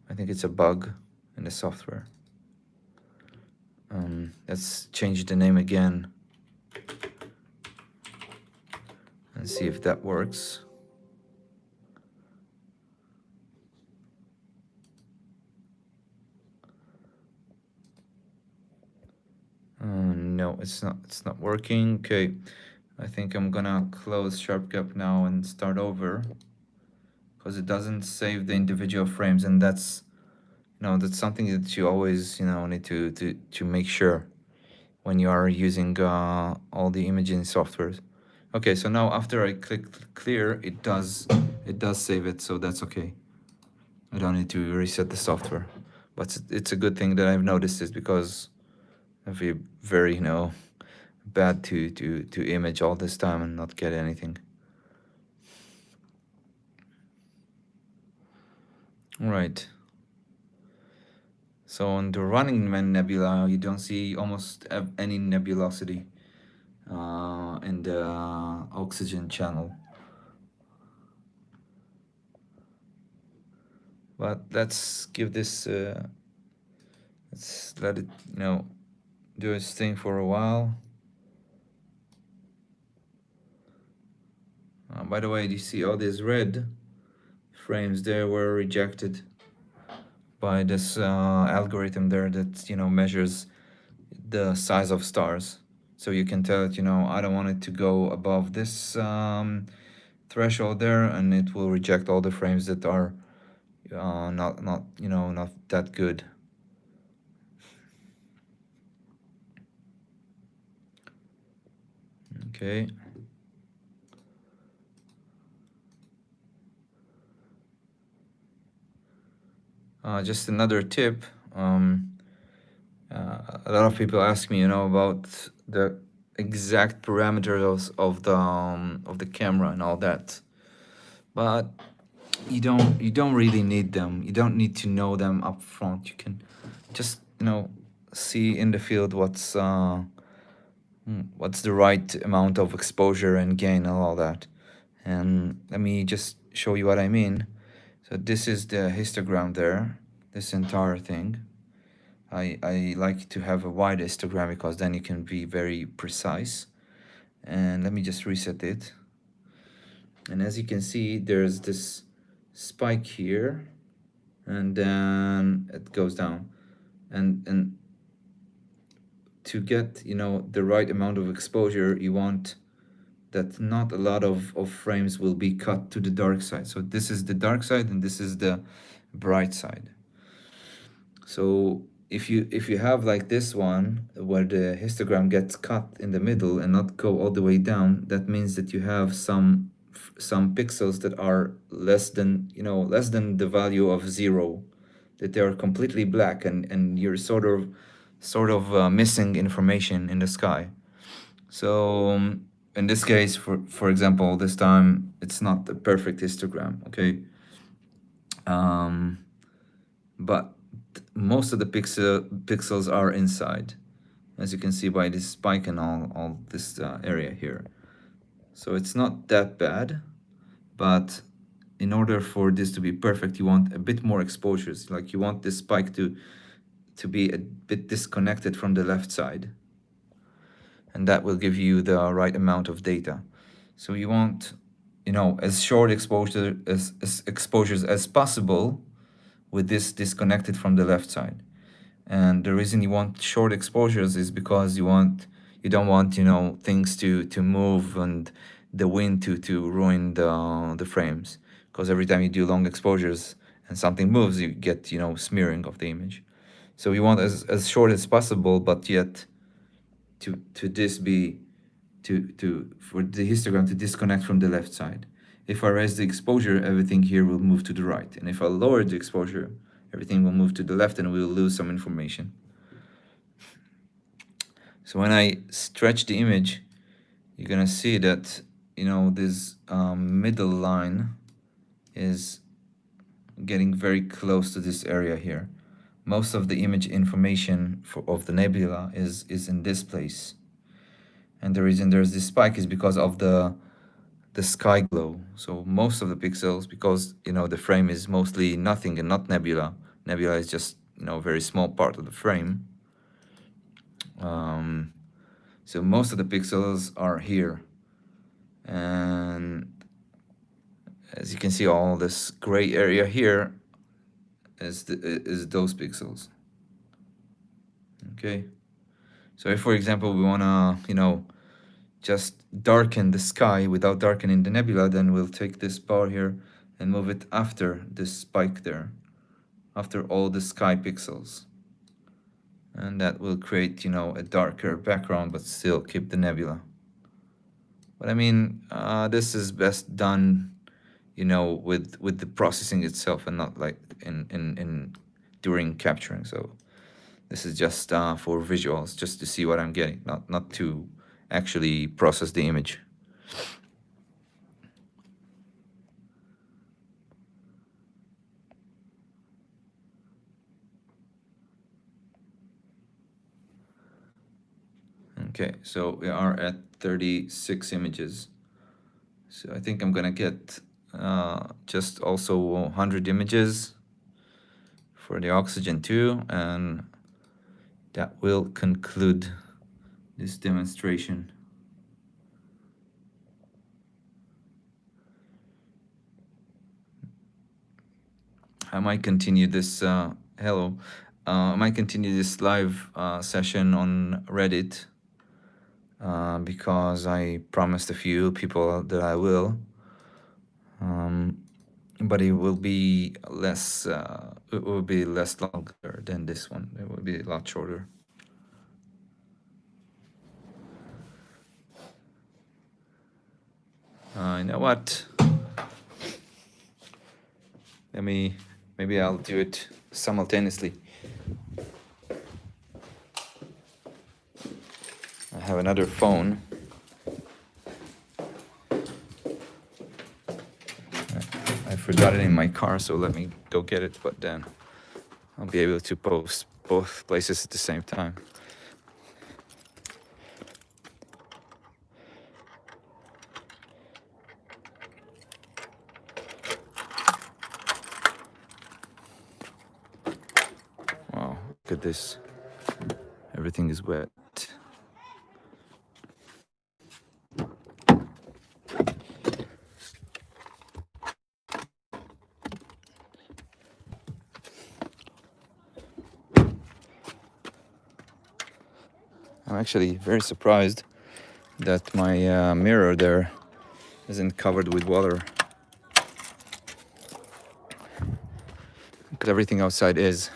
I think it's a bug in the software. Let's change the name again and see if that works. No, it's not working. Okay, I think I'm gonna close SharpCap now and start over, because it doesn't save the individual frames, and that's that's something that you always need to make sure when you are using all the imaging softwares. Okay, so now after I click clear, it does save it, so that's okay. I don't need to reset the software, but it's a good thing that I've noticed this, because it'd be very bad to image all this time and not get anything. All right. So on the Running Man Nebula, you don't see almost any nebulosity in the oxygen channel. But let's give this, let's let it, do its thing for a while. By the way, do you see all these red frames there were rejected by this algorithm there that measures the size of stars. So you can tell it, I don't want it to go above this threshold there, and it will reject all the frames that are not that good. Okay. Just another tip. A lot of people ask me, about the exact parameters of the camera and all that, but you don't really need them. You don't need to know them up front. You can just see in the field what's the right amount of exposure and gain and all that. And let me just show you what I mean. So this is the histogram there, this entire thing. I like to have a wide histogram because then you can be very precise. And let me just reset it. And as you can see, there's this spike here, and then it goes down. And to get the right amount of exposure, you want that not a lot of frames will be cut to the dark side. So this is the dark side and this is the bright side. So if you have like this one where the histogram gets cut in the middle and not go all the way down, that means that you have some pixels that are less than the value of 0, that they are completely black, and you're sort of missing information in the sky. So in this case, for example, this time it's not the perfect histogram, okay? But most of the pixels are inside, as you can see by this spike and all this area here. So it's not that bad, but in order for this to be perfect, you want a bit more exposures. Like you want this spike to be a bit disconnected from the left side, and that will give you the right amount of data. So you want, you know, as short exposures as possible with this disconnected from the left side. And the reason you want short exposures is because you don't want, you know, things to move and the wind to ruin the frames. Because every time you do long exposures and something moves, you get, you know, smearing of the image. So you want as short as possible, but yet to this be for the histogram to disconnect from the left side. If I raise the exposure, everything here will move to the right. And if I lower the exposure, everything will move to the left and we'll lose some information. So when I stretch the image, you're gonna see that, you know, this middle line is getting very close to this area here. Most of the image information of the nebula is in this place. And the reason there's this spike is because of the sky glow. So most of the pixels, because, you know, the frame is mostly nothing and not nebula. Nebula is just, you know, a very small part of the frame. So most of the pixels are here. And as you can see, all this gray area here is those pixels. Okay. So if, for example, we want to, you know, just darken the sky without darkening the nebula, then we'll take this bar here and move it after this spike there, after all the sky pixels. And that will create, you know, a darker background, but still keep the nebula. But I mean, this is best done, you know, with the processing itself and not like in during capturing. So this is just for visuals, just to see what I'm getting, not to actually process the image. Okay, so we are at 36 images. So I think I'm gonna get just also 100 images for the oxygen too, and that will conclude this demonstration. I might continue this, hello, I might continue this live session on Reddit because I promised a few people that I will. But it will be less longer than this one. It will be a lot shorter. You know what? Maybe I'll do it simultaneously. I have another phone. I forgot it in my car, so let me go get it, but then I'll be able to post both places at the same time. Wow, look at this. Everything is wet. I'm actually very surprised that my mirror there isn't covered with water. Because everything outside is.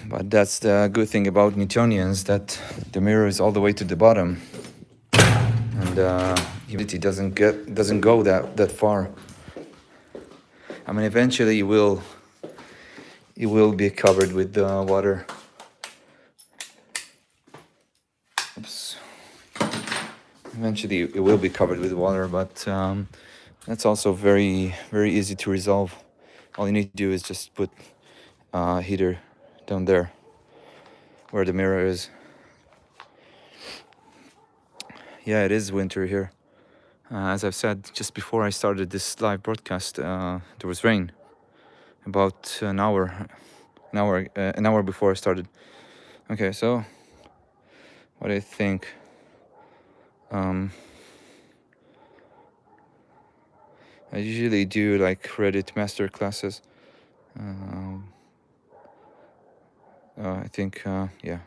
But that's the good thing about Newtonians, that the mirror is all the way to the bottom, and humidity doesn't go that far. I mean, eventually it will be covered with water. Oops. Eventually it will be covered with water, but that's also very easy to resolve. All you need to do is just put a heater down there where the mirror is. Yeah, it is winter here. As I've said, just before I started this live broadcast, there was rain. About an hour before I started. Okay, so what do you think? I usually do like Reddit master classes. I think, yeah.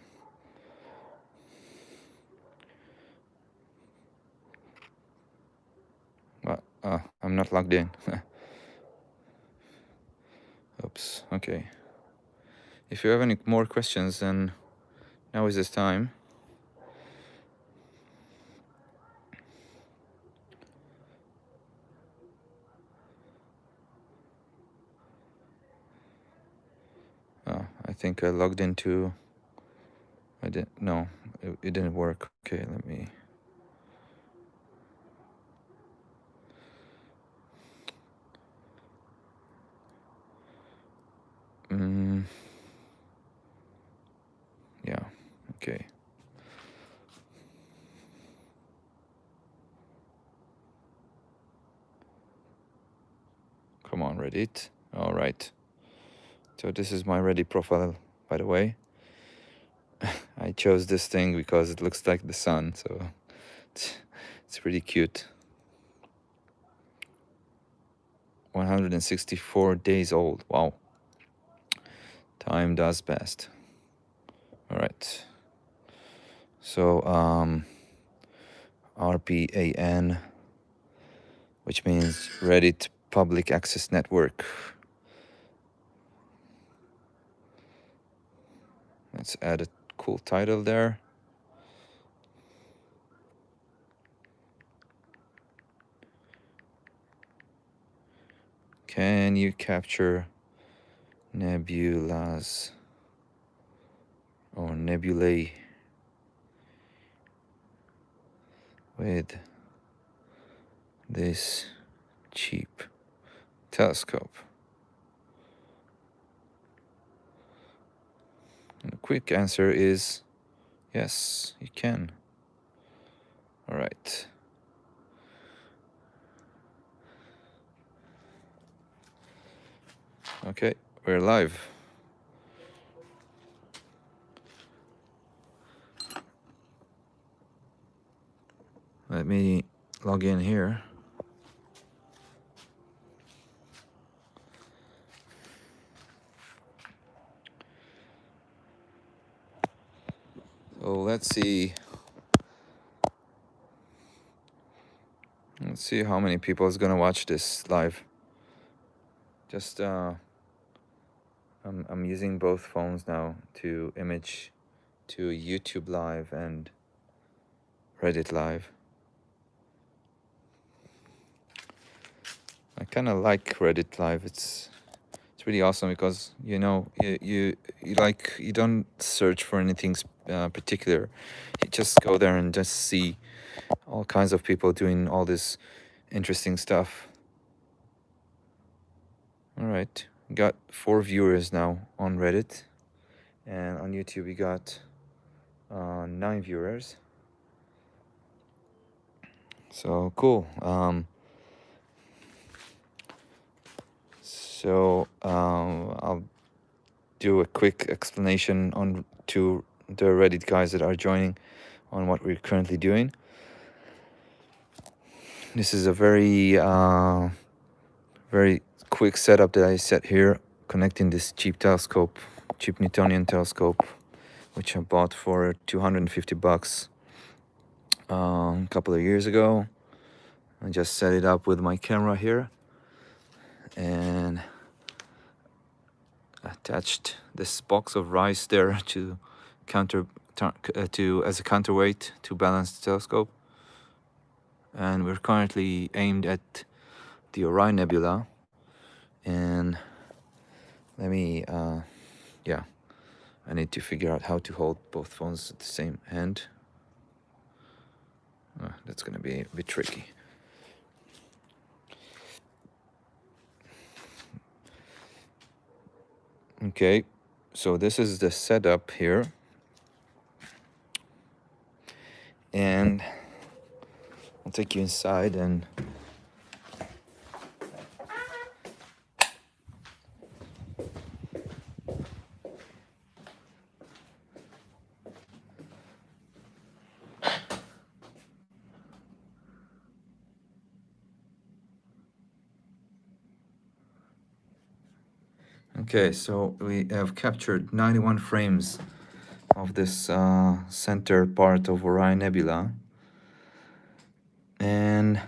Well, I'm not logged in. Oops, okay. If you have any more questions, then now is this time. I think I logged into... No, it didn't work. Okay, let me... Yeah, okay. Come on, Reddit. All right. So this is my Reddit profile, by the way. I chose this thing because it looks like the sun, so it's pretty cute. 164 days old. Wow. Time does pass. All right. So RPAN, which means Reddit Public Access Network. Let's add a cool title there. Can you capture nebulas or nebulae with this cheap telescope? And the quick answer is yes, you can. All right. Okay, we're live. Let me log in here. So let's see how many people is gonna watch this live. Just I'm using both phones now to image to YouTube live and Reddit live. I kind of like Reddit live. It's really awesome because you don't search for anything particular. You just go there and just see all kinds of people doing all this interesting stuff. All right, got 4 viewers now on Reddit, and on YouTube we got 9 viewers. So cool. I'll do a quick explanation on to the Reddit guys that are joining on what we're currently doing. This is a very quick setup that I set here, connecting this cheap Newtonian telescope, which I bought for $250 a couple of years ago. I just set it up with my camera here and attached this box of rice there to as a counterweight to balance the telescope. And we're currently aimed at the Orion Nebula. And let me, I need to figure out how to hold both phones at the same hand. That's gonna be a bit tricky. Okay, so this is the setup here, and I'll take you inside and okay, so we have captured 91 frames of this center part of Orion Nebula, and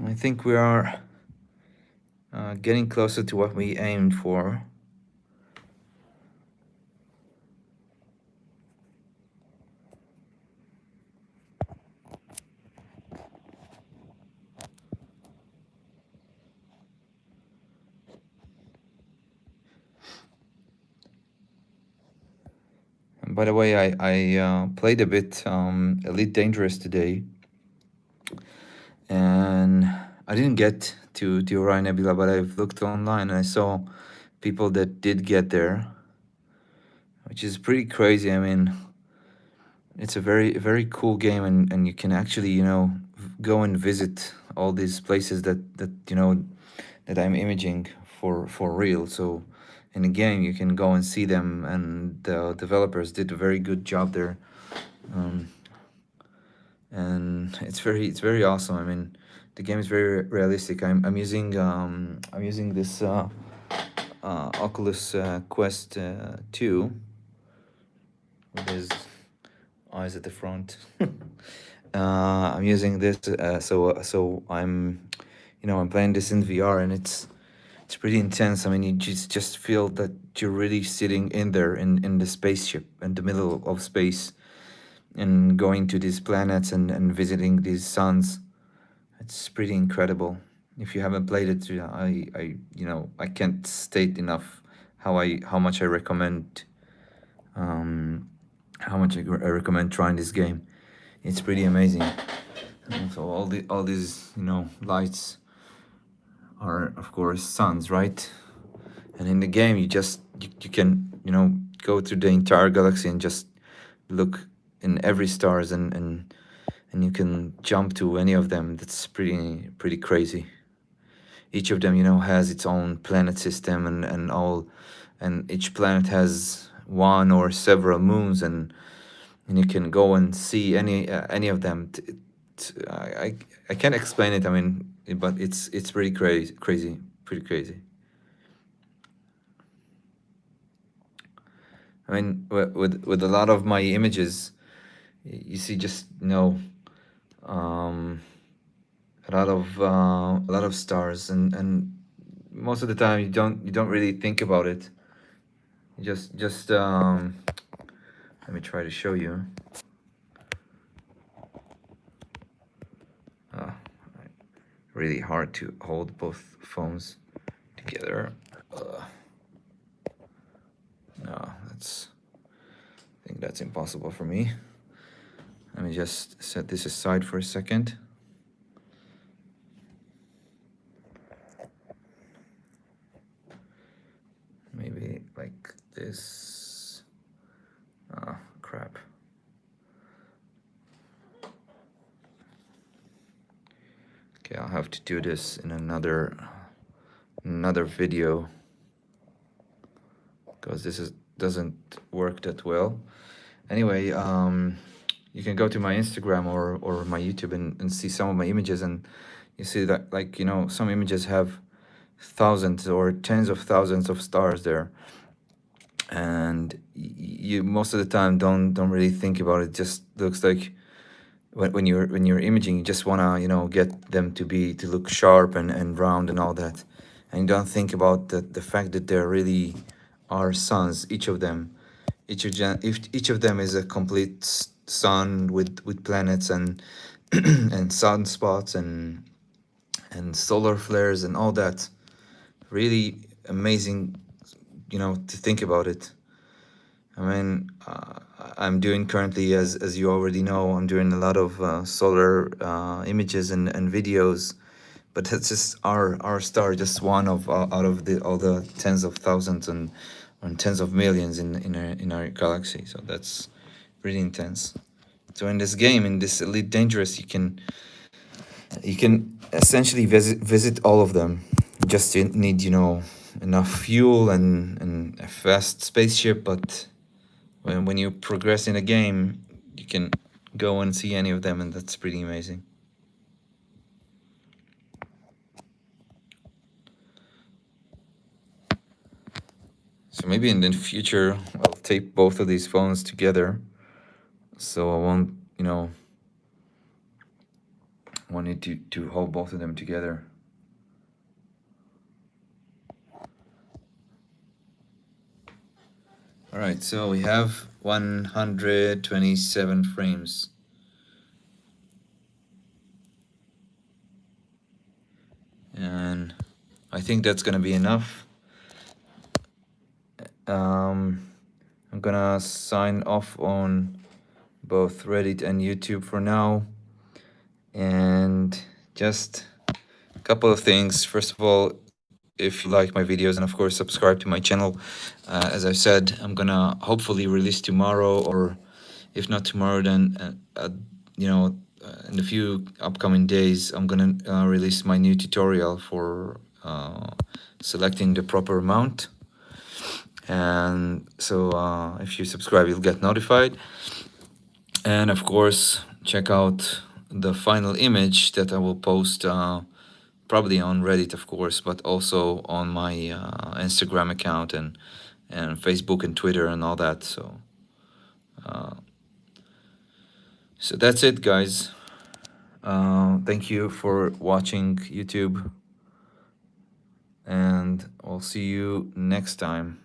I think we are getting closer to what we aimed for. And by the way, I played a bit Elite Dangerous today, and I didn't get to the Orion Nebula, but I've looked online and I saw people that did get there, which is pretty crazy. I mean, it's a very cool game, and you can actually, you know, go and visit all these places that you know that I'm imaging for real. So in the game you can go and see them, and the developers did a very good job there. And it's very awesome. I mean, the game is very realistic. I'm using this Oculus Quest 2 with his eyes at the front. I'm using this so I'm, you know, I'm playing this in VR, and it's pretty intense. I mean, you just feel that you're really sitting in there in the spaceship in the middle of space, and going to these planets and visiting these suns. It's pretty incredible. If you haven't played it, I you know, I can't state enough how much I recommend I recommend trying this game. It's pretty amazing. And so all these, you know, lights are of course suns, right? And in the game you can, you know, go through the entire galaxy and just look in every stars, and you can jump to any of them. That's pretty crazy. Each of them, you know, has its own planet system, and each planet has one or several moons, and you can go and see any of them. I can't explain it. I mean, but it's pretty crazy, pretty crazy. I mean, with a lot of my images, you see just, you know, a lot of stars, and most of the time you don't really think about it. You just let me try to show you. Really hard to hold both phones together. No, I think that's impossible for me. Let me just set this aside for a second. Maybe like this. Ah, crap. Okay, I'll have to do this in another video, because this doesn't work that well. Anyway, you can go to my Instagram or my YouTube and see some of my images, and you see that, like, you know, some images have thousands or tens of thousands of stars there, and you most of the time don't really think about it. It just looks like when you're imaging, you just want to, you know, get them to look sharp and round and all that, and you don't think about the fact that there really are suns. Each of them is a complete sun with planets and and sunspots and solar flares and all that. Really amazing, you know, to think about it. I mean, I'm doing currently, as you already know, I'm doing a lot of solar images and videos, but that's just our star, just one of out of the all the tens of thousands and tens of millions in our galaxy. So that's pretty intense. So in this game, in this Elite Dangerous, you can essentially visit all of them. You just need, you know, enough fuel and a fast spaceship, but when you progress in a game, you can go and see any of them, and that's pretty amazing. So maybe in the future I'll tape both of these phones together, so I won't, you know, want it to hold both of them together. All right, so we have 127 frames. And I think that's gonna be enough. I'm gonna sign off on both Reddit and YouTube for now. And just a couple of things. First of all, if you like my videos, and of course subscribe to my channel. As I said, I'm gonna hopefully release tomorrow, or if not tomorrow, then you know, in a few upcoming days, I'm gonna release my new tutorial for selecting the proper mount. And so if you subscribe, you'll get notified. And of course, check out the final image that I will post probably on Reddit, of course, but also on my Instagram account and Facebook and Twitter and all that. So that's it, guys. Thank you for watching YouTube, and I'll see you next time.